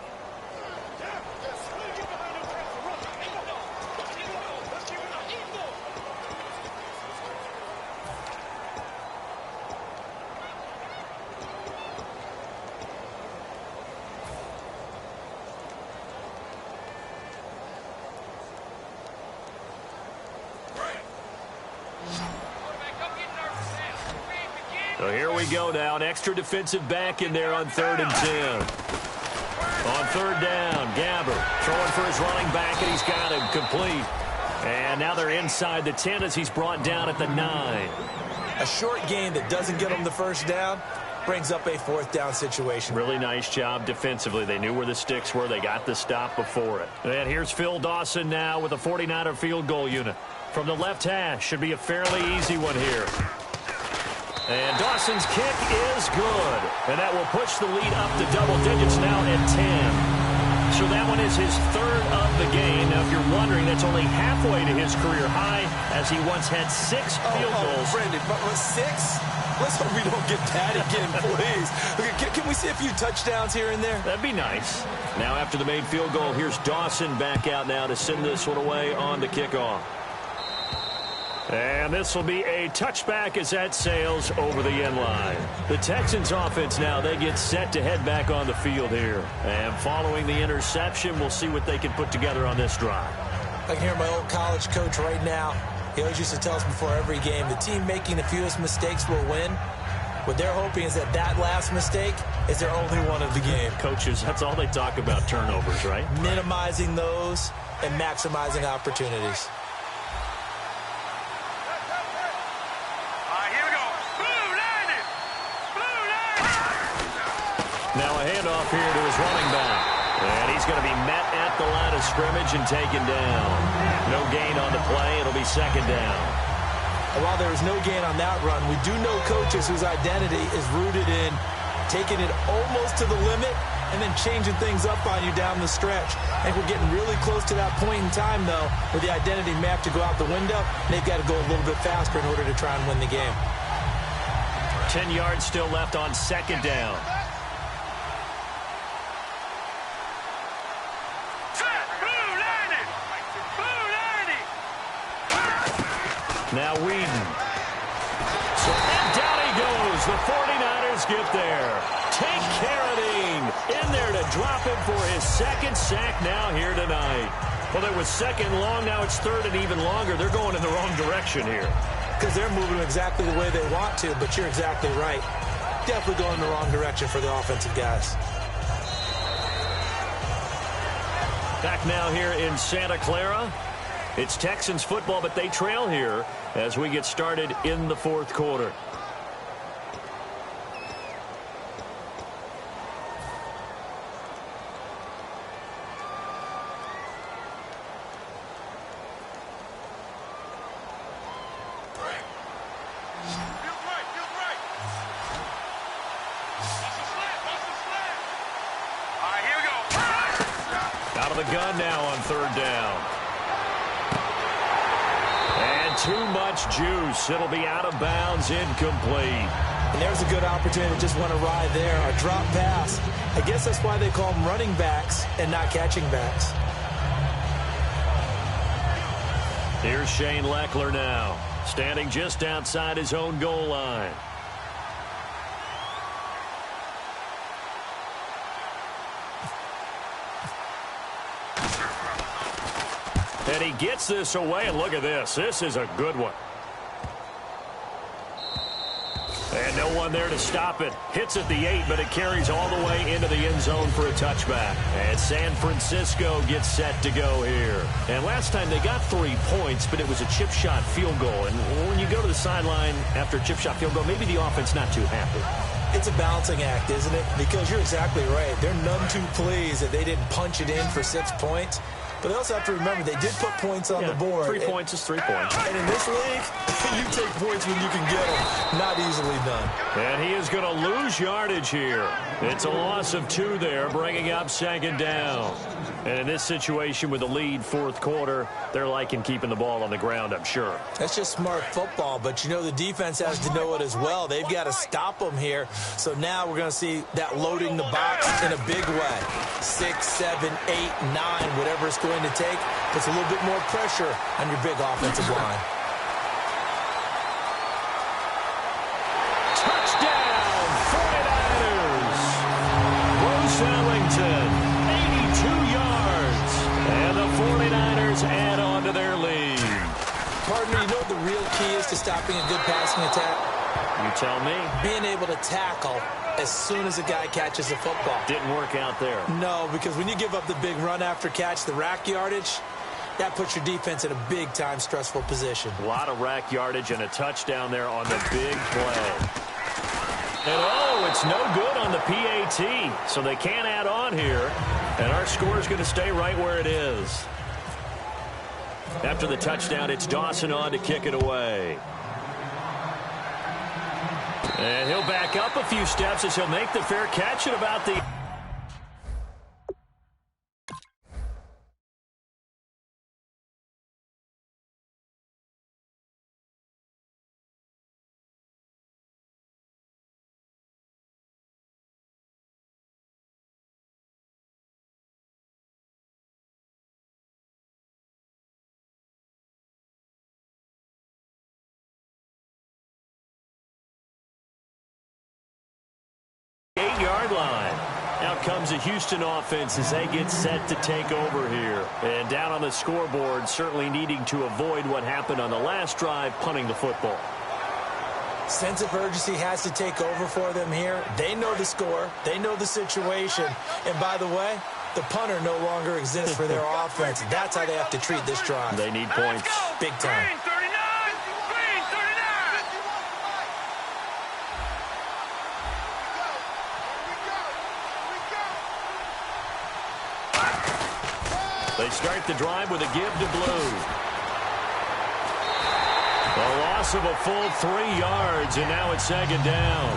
So here we go now. An extra defensive back in there on 3rd and 10. On 3rd down, Gabbert throwing for his running back, and he's got him complete. And now they're inside the 10 as he's brought down at the 9. A short gain that doesn't get them the first down brings up a 4th down situation. Really nice job defensively. They knew where the sticks were. They got the stop before it. And here's Phil Dawson now with a 49er field goal unit. From the left hash, should be a fairly easy one here. And Dawson's kick is good. And that will push the lead up to double digits now at 10. So that one is his 3rd of the game. Now, if you're wondering, that's only halfway to his career high, as he once had 6 field goals. Brendan, but 6? Let's hope we don't get that again, please. Can we see a few touchdowns here and there? That'd be nice. Now, after the made field goal, here's Dawson back out now to send this one away on the kickoff. And this will be a touchback as that sails over the end line. The Texans offense now, they get set to head back on the field here. And following the interception, we'll see what they can put together on this drive. I can hear my old college coach right now. He always used to tell us before every game, the team making the fewest mistakes will win. What they're hoping is that last mistake is their only one of the game. Coaches, that's all they talk about, turnovers, right? Minimizing those and maximizing opportunities. Now a handoff here to his running back. And he's going to be met at the line of scrimmage and taken down. No gain on the play. It'll be 2nd down. And while there was no gain on that run, we do know coaches whose identity is rooted in taking it almost to the limit and then changing things up on you down the stretch. I think we're getting really close to that point in time, though, where the identity may have to go out the window, and they've got to go a little bit faster in order to try and win the game. 10 yards still left on 2nd down. Now Whedon. So down he goes. The 49ers get there. Take Carradine in there to drop him for his 2nd sack now here tonight. Well, it was 2nd long. Now it's 3rd and even longer. They're going in the wrong direction here. Because they're moving exactly the way they want to, but you're exactly right. Definitely going in the wrong direction for the offensive guys. Back now here in Santa Clara. It's Texans football, but they trail here as we get started in the 4th quarter. Out of the gun now on 3rd down. Too much juice. It'll be out of bounds, incomplete. And there's a good opportunity to just want to ride there. A drop pass. I guess that's why they call them running backs and not catching backs. Here's Shane Leckler now, standing just outside his own goal line. And he gets this away, and look at this. This is a good one. And no one there to stop it. Hits at the 8, but it carries all the way into the end zone for a touchback. And San Francisco gets set to go here. And last time they got 3 points, but it was a chip shot field goal. And when you go to the sideline after a chip shot field goal, maybe the offense not too happy. It's a balancing act, isn't it? Because you're exactly right. They're none too pleased that they didn't punch it in for 6 points. But they also have to remember they did put points on the board. 3 points is 3 points. And in this league, you take points when you can get them. Not easily done. And he is going to lose yardage here. It's a loss of 2 there, bringing up 2nd down. And in this situation with the lead 4th quarter, they're liking keeping the ball on the ground, I'm sure. That's just smart football, but you know the defense has to know it as well. They've got to stop them here. So now we're going to see that loading the box in a big way. 6, 7, 8, 9, whatever it's going to take, puts a little bit more pressure on your big offensive line. Touchdown, 49ers. Bruce Ellington, 82 yards. And the 49ers add on to their lead. Partner, you know what the real key is to stopping a good passing attack? You tell me. Being able to tackle as soon as a guy catches the football. Didn't work out there. No, because when you give up the big run after catch, the rack yardage, that puts your defense in a big-time stressful position. A lot of rack yardage and a touchdown there on the big play. And, oh, it's no good on the PAT, so they can't add on here. And our score is going to stay right where it is. After the touchdown, it's Dawson on to kick it away. And he'll back up a few steps as he'll make the fair catch at about the... yard line. Out comes the Houston offense as they get set to take over here. And down on the scoreboard, certainly needing to avoid what happened on the last drive, punting the football. Sense of urgency has to take over for them here. They know the score. They know the situation. And by the way, the punter no longer exists for their offense. That's how they have to treat this drive. They need points. Big time. Green 39. Green 39. They start the drive with a give to Blue. A loss of a full 3 yards, and now it's 2nd down.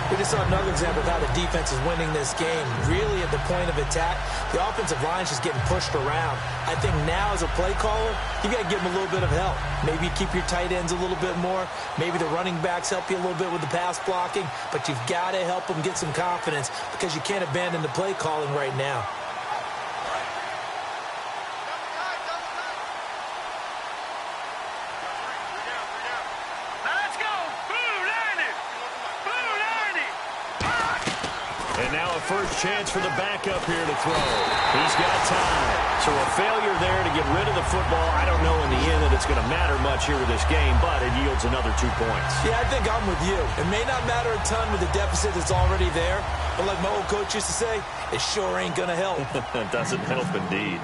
We just saw another example of how the defense is winning this game. Really at the point of attack, the offensive line is just getting pushed around. I think now as a play caller, you got to give them a little bit of help. Maybe keep your tight ends a little bit more. Maybe the running backs help you a little bit with the pass blocking. But you've got to help them get some confidence because you can't abandon the play calling right now. And now a first chance for the backup here to throw. He's got time. So a failure there to get rid of the football. I don't know in the end that it's going to matter much here with this game, but it yields another 2 points. Yeah, I think I'm with you. It may not matter a ton with the deficit that's already there, but like my old coach used to say, it sure ain't going to help. It doesn't help indeed.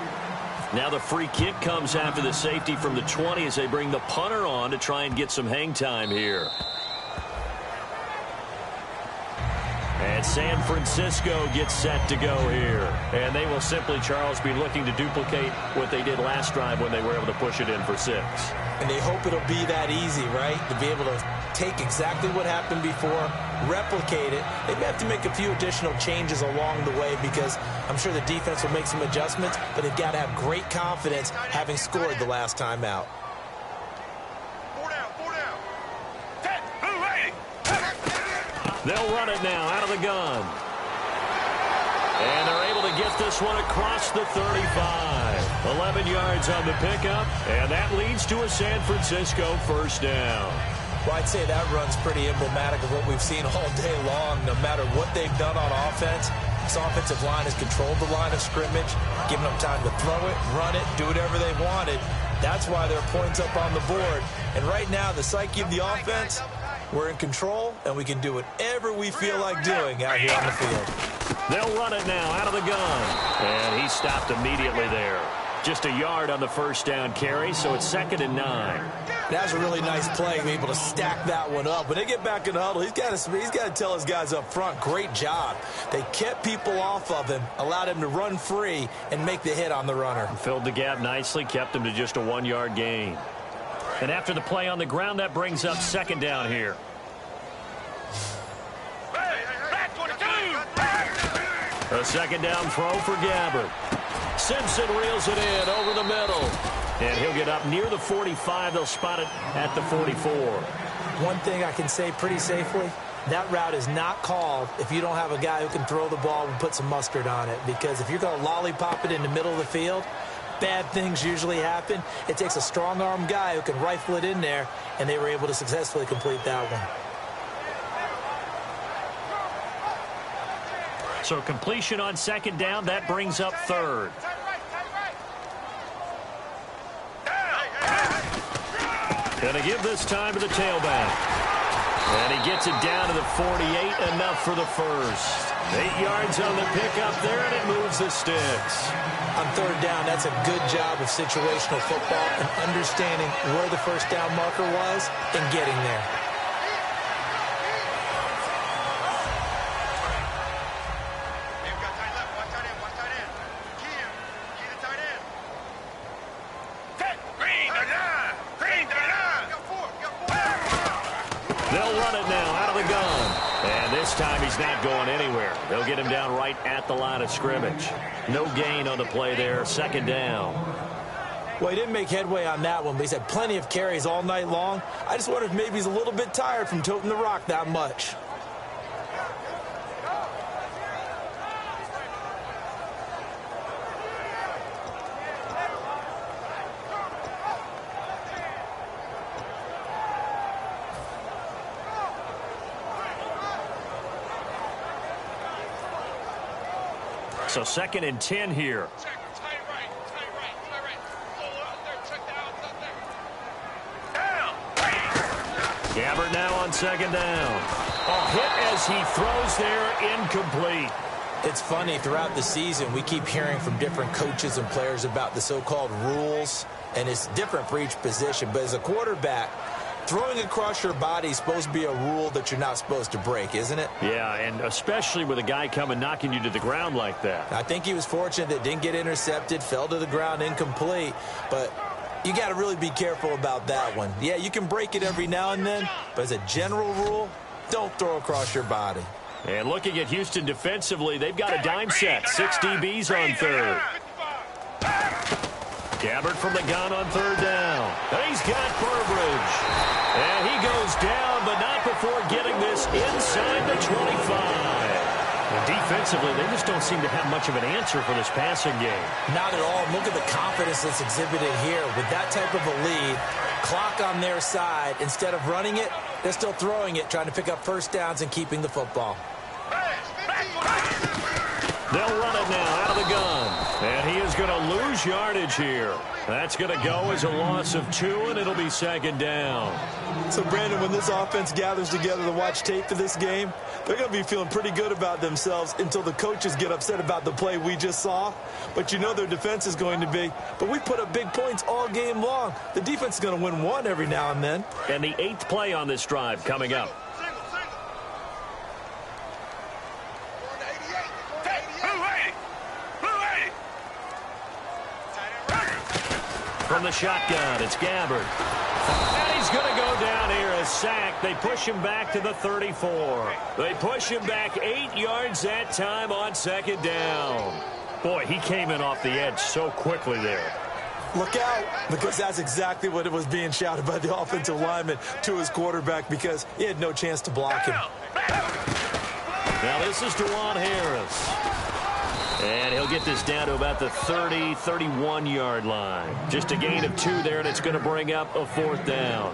Now the free kick comes after the safety from the 20 as they bring the punter on to try and get some hang time here. And San Francisco gets set to go here. And they will simply, Charles, be looking to duplicate what they did last drive when they were able to push it in for 6. And they hope it'll be that easy, right? To be able to take exactly what happened before, replicate it. They may have to make a few additional changes along the way because I'm sure the defense will make some adjustments, but they've got to have great confidence having scored the last time out. They'll run it now out of the gun. And they're able to get this one across the 35. 11 yards on the pickup, and that leads to a San Francisco first down. Well, I'd say that run's pretty emblematic of what we've seen all day long. No matter what they've done on offense, this offensive line has controlled the line of scrimmage, given them time to throw it, run it, do whatever they wanted. That's why there are points up on the board. And right now, the psyche of the offense, we're in control, and we can do whatever we feel like doing out here on the field. They'll run it now out of the gun. And he stopped immediately there. Just a yard on the first down carry, so it's 2nd and 9. That's a really nice play, being able to stack that one up. When they get back in the huddle, he's got to tell his guys up front, great job. They kept people off of him, allowed him to run free and make the hit on the runner. Filled the gap nicely, kept him to just a 1-yard gain. And after the play on the ground, that brings up second down here. A second down throw for Gabbert. Simpson reels it in over the middle. And he'll get up near the 45. They'll spot it at the 44. One thing I can say pretty safely, that route is not called if you don't have a guy who can throw the ball and put some mustard on it. Because if you're going to lollipop it in the middle of the field, bad things usually happen. It takes a strong-arm guy who can rifle it in there, and they were able to successfully complete that one. So completion on second down, that brings up third. Going to give this time to the tailback. And he gets it down to the 48, enough for the first. 8 yards on the pickup there, and it moves the sticks. On third down, that's a good job of situational football and understanding where the first down marker was and getting there. They'll run it now out of the gun. And this time he's not going anywhere. They'll get him down right at the line of scrimmage. No gain on the play there, second down. Well, he didn't make headway on that one, but he's had plenty of carries all night long. I just wonder if maybe he's a little bit tired from toting the rock that much. So second and 10 here. Gabbert now on second down. A hit as he throws there, incomplete. It's funny, throughout the season, we keep hearing from different coaches and players about the so-called rules, and it's different for each position. But as a quarterback, throwing across your body is supposed to be a rule that you're not supposed to break, isn't it? Yeah, and especially with a guy coming knocking you to the ground like that. I think he was fortunate that didn't get intercepted, fell to the ground incomplete, but you got to really be careful about that one. Yeah, you can break it every now and then, but as a general rule, don't throw across your body. And looking at Houston defensively, they've got a dime set. 6 DBs on third. Gabbert from the gun on third down. And he's got Burbridge. And he goes down, but not before getting this inside the 25. And defensively, they just don't seem to have much of an answer for this passing game. Not at all. Look at the confidence that's exhibited here. With that type of a lead, clock on their side, instead of running it, they're still throwing it, trying to pick up first downs and keeping the football. They'll run it now out of the gun. And he is going to lose yardage here. That's going to go as a loss of 2, and it'll be second down. So, Brandon, when this offense gathers together to watch tape for this game, they're going to be feeling pretty good about themselves until the coaches get upset about the play we just saw. But you know their defense is going to be. But we put up big points all game long. The defense is going to win one every now and then. And the 8th play on this drive coming up. From the shotgun, it's Gabbert. And he's going to go down here, a sack. They push him back to the 34. They push him back 8 yards that time on second down. Boy, he came in off the edge so quickly there. Look out, because that's exactly what it was being shouted by the offensive lineman to his quarterback, because he had no chance to block him. Now this is DeJuan Harris. And he'll get this down to about the 30, 31-yard line. Just a gain of 2 there, and it's going to bring up a 4th down.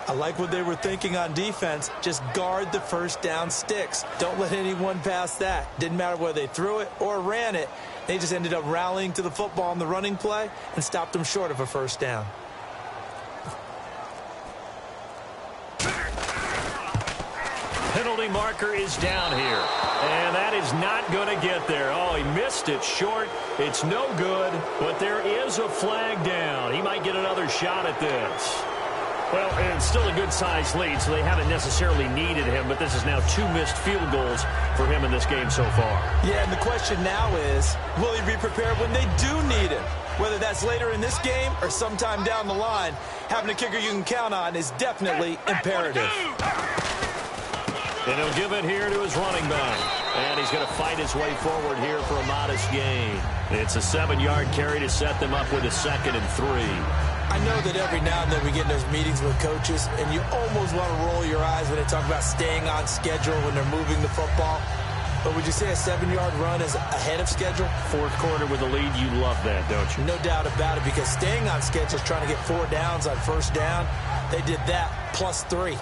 I like what they were thinking on defense. Just guard the first down sticks. Don't let anyone pass that. Didn't matter whether they threw it or ran it. They just ended up rallying to the football on the running play and stopped them short of a first down. Penalty marker is down here. And that is not going to get there. Oh, he missed it short. It's no good, but there is a flag down. He might get another shot at this. Well, it's still a good-sized lead, so they haven't necessarily needed him, but this is now 2 missed field goals for him in this game so far. Yeah, and the question now is, will he be prepared when they do need him? Whether that's later in this game or sometime down the line, having a kicker you can count on is definitely imperative. And he'll give it here to his running back. And he's going to fight his way forward here for a modest gain. It's a 7-yard carry to set them up with a 2nd and 3. I know that every now and then we get in those meetings with coaches, and you almost want to roll your eyes when they talk about staying on schedule when they're moving the football. But would you say a 7-yard run is ahead of schedule? 4th quarter with a lead, you love that, don't you? No doubt about it, because staying on schedule is trying to get 4 downs on first down. They did that plus 3.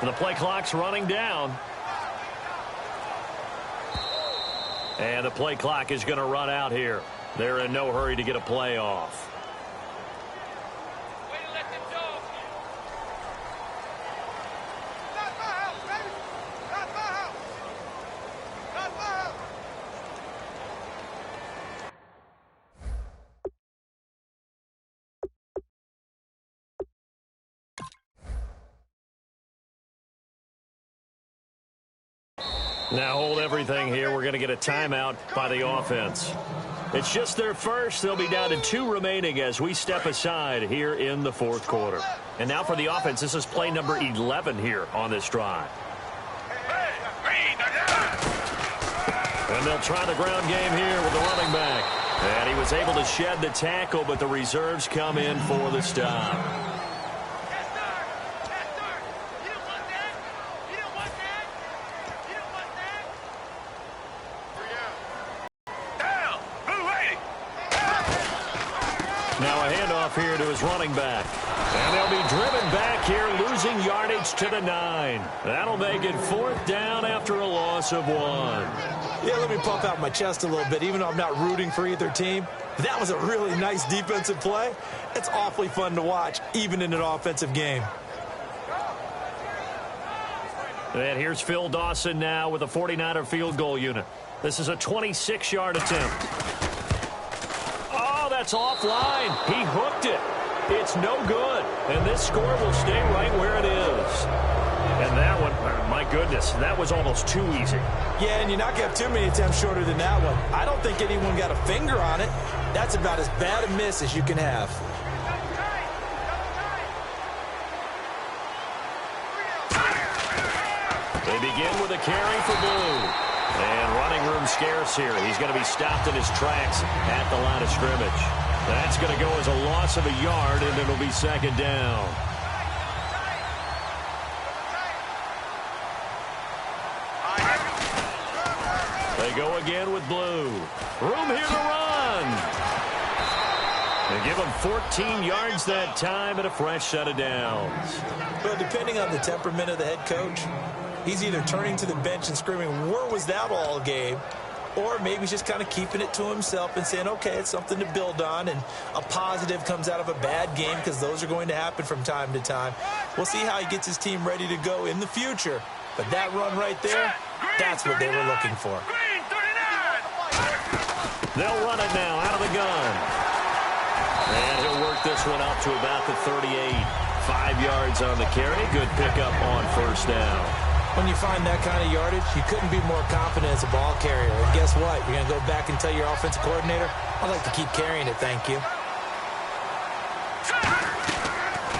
And the play clock's running down. And the play clock is going to run out here. They're in no hurry to get a play off. Now hold everything here. We're going to get a timeout by the offense. It's just their first. They'll be down to 2 remaining as we step aside here in the 4th quarter. And now for the offense, this is play number 11 here on this drive. And they'll try the ground game here with the running back. And he was able to shed the tackle, but the reserves come in for the stop. Now a handoff here to his running back. And they'll be driven back here, losing yardage to the 9. That'll make it 4th down after a loss of 1. Yeah, let me puff out my chest a little bit, even though I'm not rooting for either team. That was a really nice defensive play. It's awfully fun to watch, even in an offensive game. And here's Phil Dawson now with a 49er field goal unit. This is a 26-yard attempt. That's offline. He hooked it. It's no good. And this score will stay right where it is. And that one, my goodness, that was almost too easy. Yeah, and you're not going to have too many attempts shorter than that one. I don't think anyone got a finger on it. That's about as bad a miss as you can have. They begin with a carry for Blue. And running room scarce here. He's going to be stopped in his tracks at the line of scrimmage. That's going to go as a loss of a yard, and it'll be 2nd down. They go again with Blue. Room here to run. They give him 14 yards that time and a fresh set of downs. Well, depending on the temperament of the head coach, he's either turning to the bench and screaming, "Where was that all game?" Or maybe he's just kind of keeping it to himself and saying, okay, it's something to build on, and a positive comes out of a bad game, because those are going to happen from time to time. We'll see how he gets his team ready to go in the future. But that run right there, that's what they were looking for. They'll run it now out of the gun. And he'll work this one up to about the 38. 5 yards on the carry. Good pickup on first down. When you find that kind of yardage, you couldn't be more confident as a ball carrier. And guess what? You're going to go back and tell your offensive coordinator, I'd like to keep carrying it, thank you.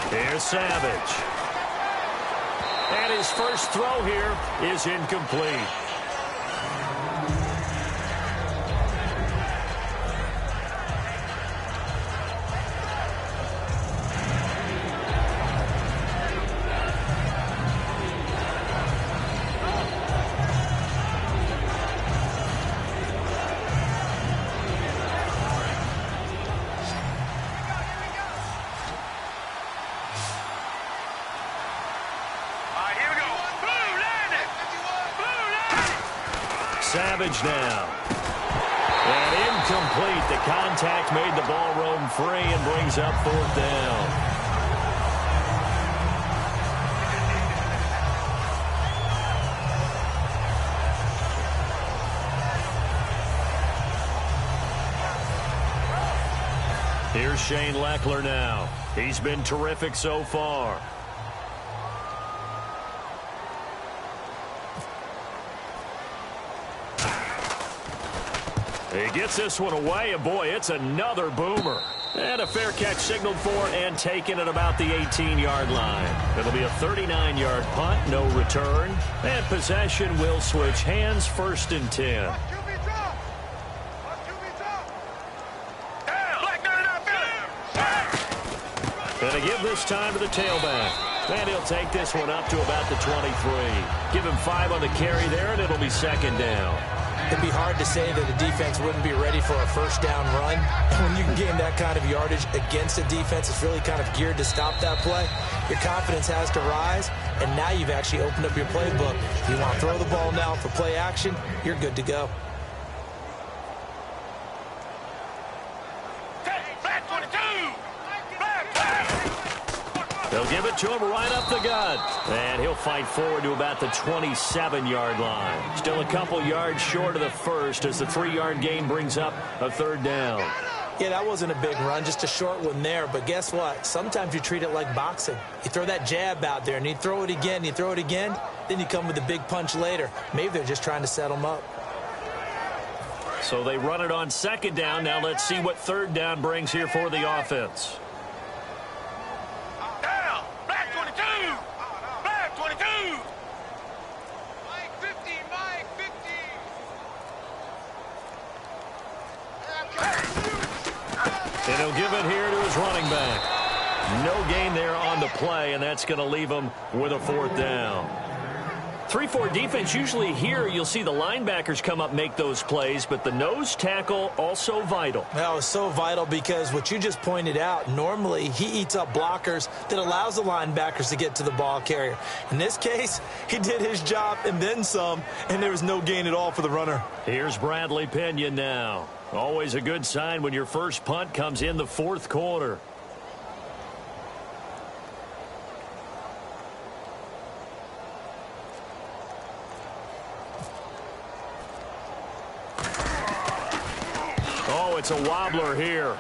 Here's Savage. And his first throw here is incomplete. Savage now. And incomplete. The contact made the ball roam free and brings up 4th down. Here's Shane Leckler now. He's been terrific so far. He gets this one away, and boy, it's another boomer. And a fair catch signaled for and taken at about the 18-yard line. It'll be a 39-yard punt, no return. And possession will switch hands, 1st and 10. And they give this time to the tailback. And he'll take this one up to about the 23. Give him 5 on the carry there, and it'll be 2nd down. It'd be hard to say that a defense wouldn't be ready for a 1st down run. When you can gain that kind of yardage against a defense that's really kind of geared to stop that play, your confidence has to rise, and now you've actually opened up your playbook. If you want to throw the ball now for play action, you're good to go. They'll give it to him right up the gut. And he'll fight forward to about the 27-yard line. Still a couple yards short of the 1st as the 3-yard gain brings up a 3rd down. Yeah, that wasn't a big run, just a short one there. But guess what? Sometimes you treat it like boxing. You throw that jab out there, and you throw it again, then you come with a big punch later. Maybe they're just trying to set them up. So they run it on 2nd down. Now let's see what 3rd down brings here for the offense. And he'll give it here to his running back. No gain there on the play, and that's going to leave him with a 4th down. 3-4 defense, usually here you'll see the linebackers come up, make those plays, but the nose tackle also vital. That was so vital because what you just pointed out, normally he eats up blockers that allows the linebackers to get to the ball carrier. In this case, he did his job and then some, and there was no gain at all for the runner. Here's Bradley Pinion now. Always a good sign when your first punt comes in the 4th quarter. Oh, it's a wobbler here.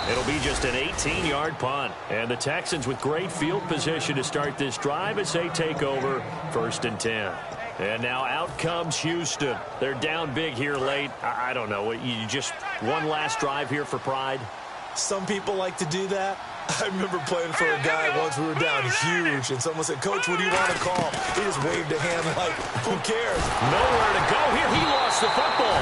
It'll be just an 18-yard punt. And the Texans with great field position to start this drive as they take over 1st and 10. And now out comes Houston. They're down big here late. I don't know. You just one last drive here for pride? Some people like to do that. I remember playing for a guy once. We were down huge, and someone said, "Coach, what do you want to call?" He just waved a hand like, who cares? Nowhere to go here. He lost the football.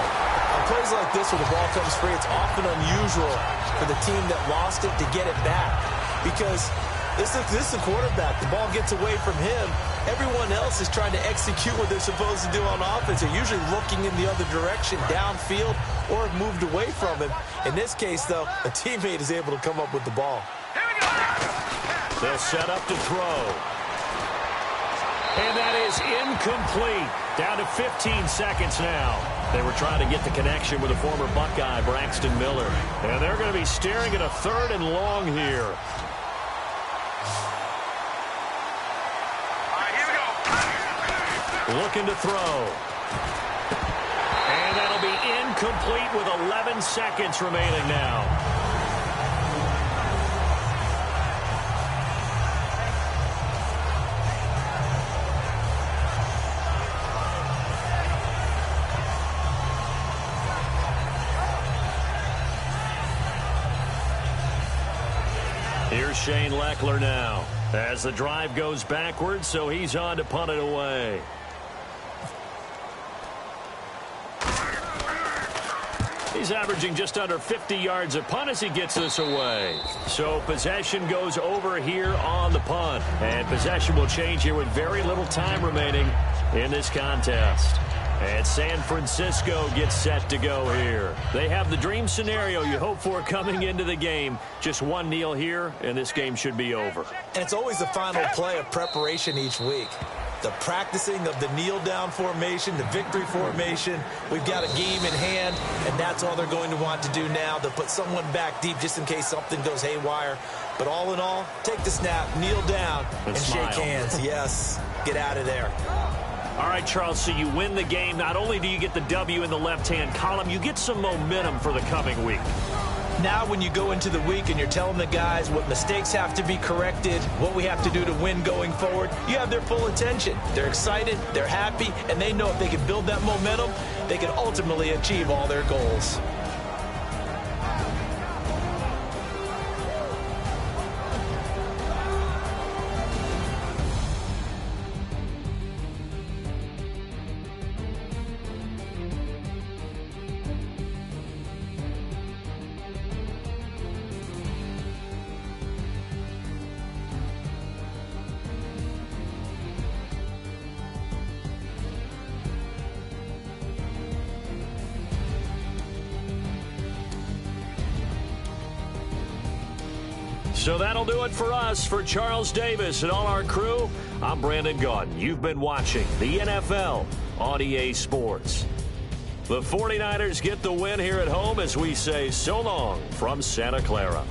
On plays like this where the ball comes free, it's often unusual for the team that lost it to get it back because this is the quarterback. The ball gets away from him. Everyone else is trying to execute what they're supposed to do on offense. They're usually looking in the other direction, downfield, or moved away from him. In this case, though, a teammate is able to come up with the ball. They'll set up to throw. And that is incomplete. Down to 15 seconds now. They were trying to get the connection with the former Buckeye, Braxton Miller. And they're going to be staring at a 3rd and long here. Looking to throw. And that'll be incomplete with 11 seconds remaining now. Here's Shane Leckler now as the drive goes backwards, so he's on to punt it away. He's averaging just under 50 yards a punt as he gets this away. So possession goes over here on the punt. And possession will change here with very little time remaining in this contest. And San Francisco gets set to go here. They have the dream scenario you hope for coming into the game. Just one kneel here, and this game should be over. And it's always the final play of preparation each week. The practicing of the kneel-down formation, the victory formation. We've got a game in hand, and that's all they're going to want to do now. They'll put someone back deep just in case something goes haywire. But all in all, take the snap, kneel down, and shake hands. Yes, get out of there. All right, Charles, so you win the game. Not only do you get the W in the left-hand column, you get some momentum for the coming week. Now when you go into the week and you're telling the guys what mistakes have to be corrected, what we have to do to win going forward, you have their full attention. They're excited, they're happy, and they know if they can build that momentum, they can ultimately achieve all their goals. So that'll do it for us. For Charles Davis and all our crew, I'm Brandon Gaudin. You've been watching the NFL on EA Sports. The 49ers get the win here at home as we say so long from Santa Clara.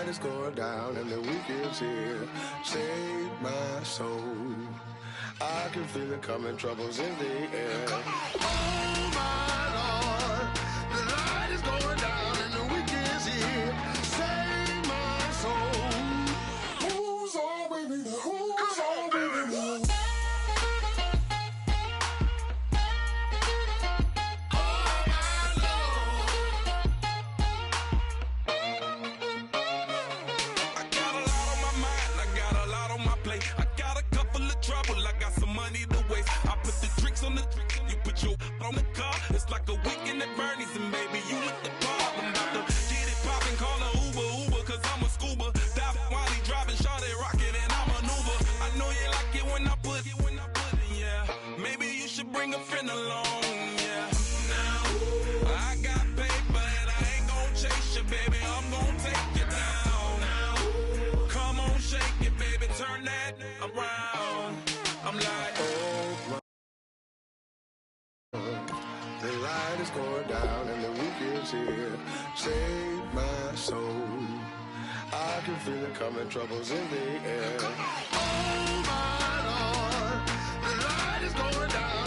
Is going down and the week is here. Save my soul. I can feel it coming, troubles in the air. Oh my Lord, the light is going down and the week is here. Save my soul. Who's all with me? Who's all with me? On the car, it's like a weekend at Bernie's, and baby, you with the problem. About to get it poppin', call a Uber, cause I'm a scuba. Dive while he driving, shot it, rocket, and I maneuver. I know you like it when I put it, yeah. Maybe you should bring a friend along, yeah. Now, I got paper, and I ain't gon' chase you, baby, I'm gon' take you down. Now, come on, shake it, baby, turn that around. I'm like, oh, the light is going down and the week is here. Save my soul. I can feel it coming, troubles in the air. Oh my Lord, the light is going down.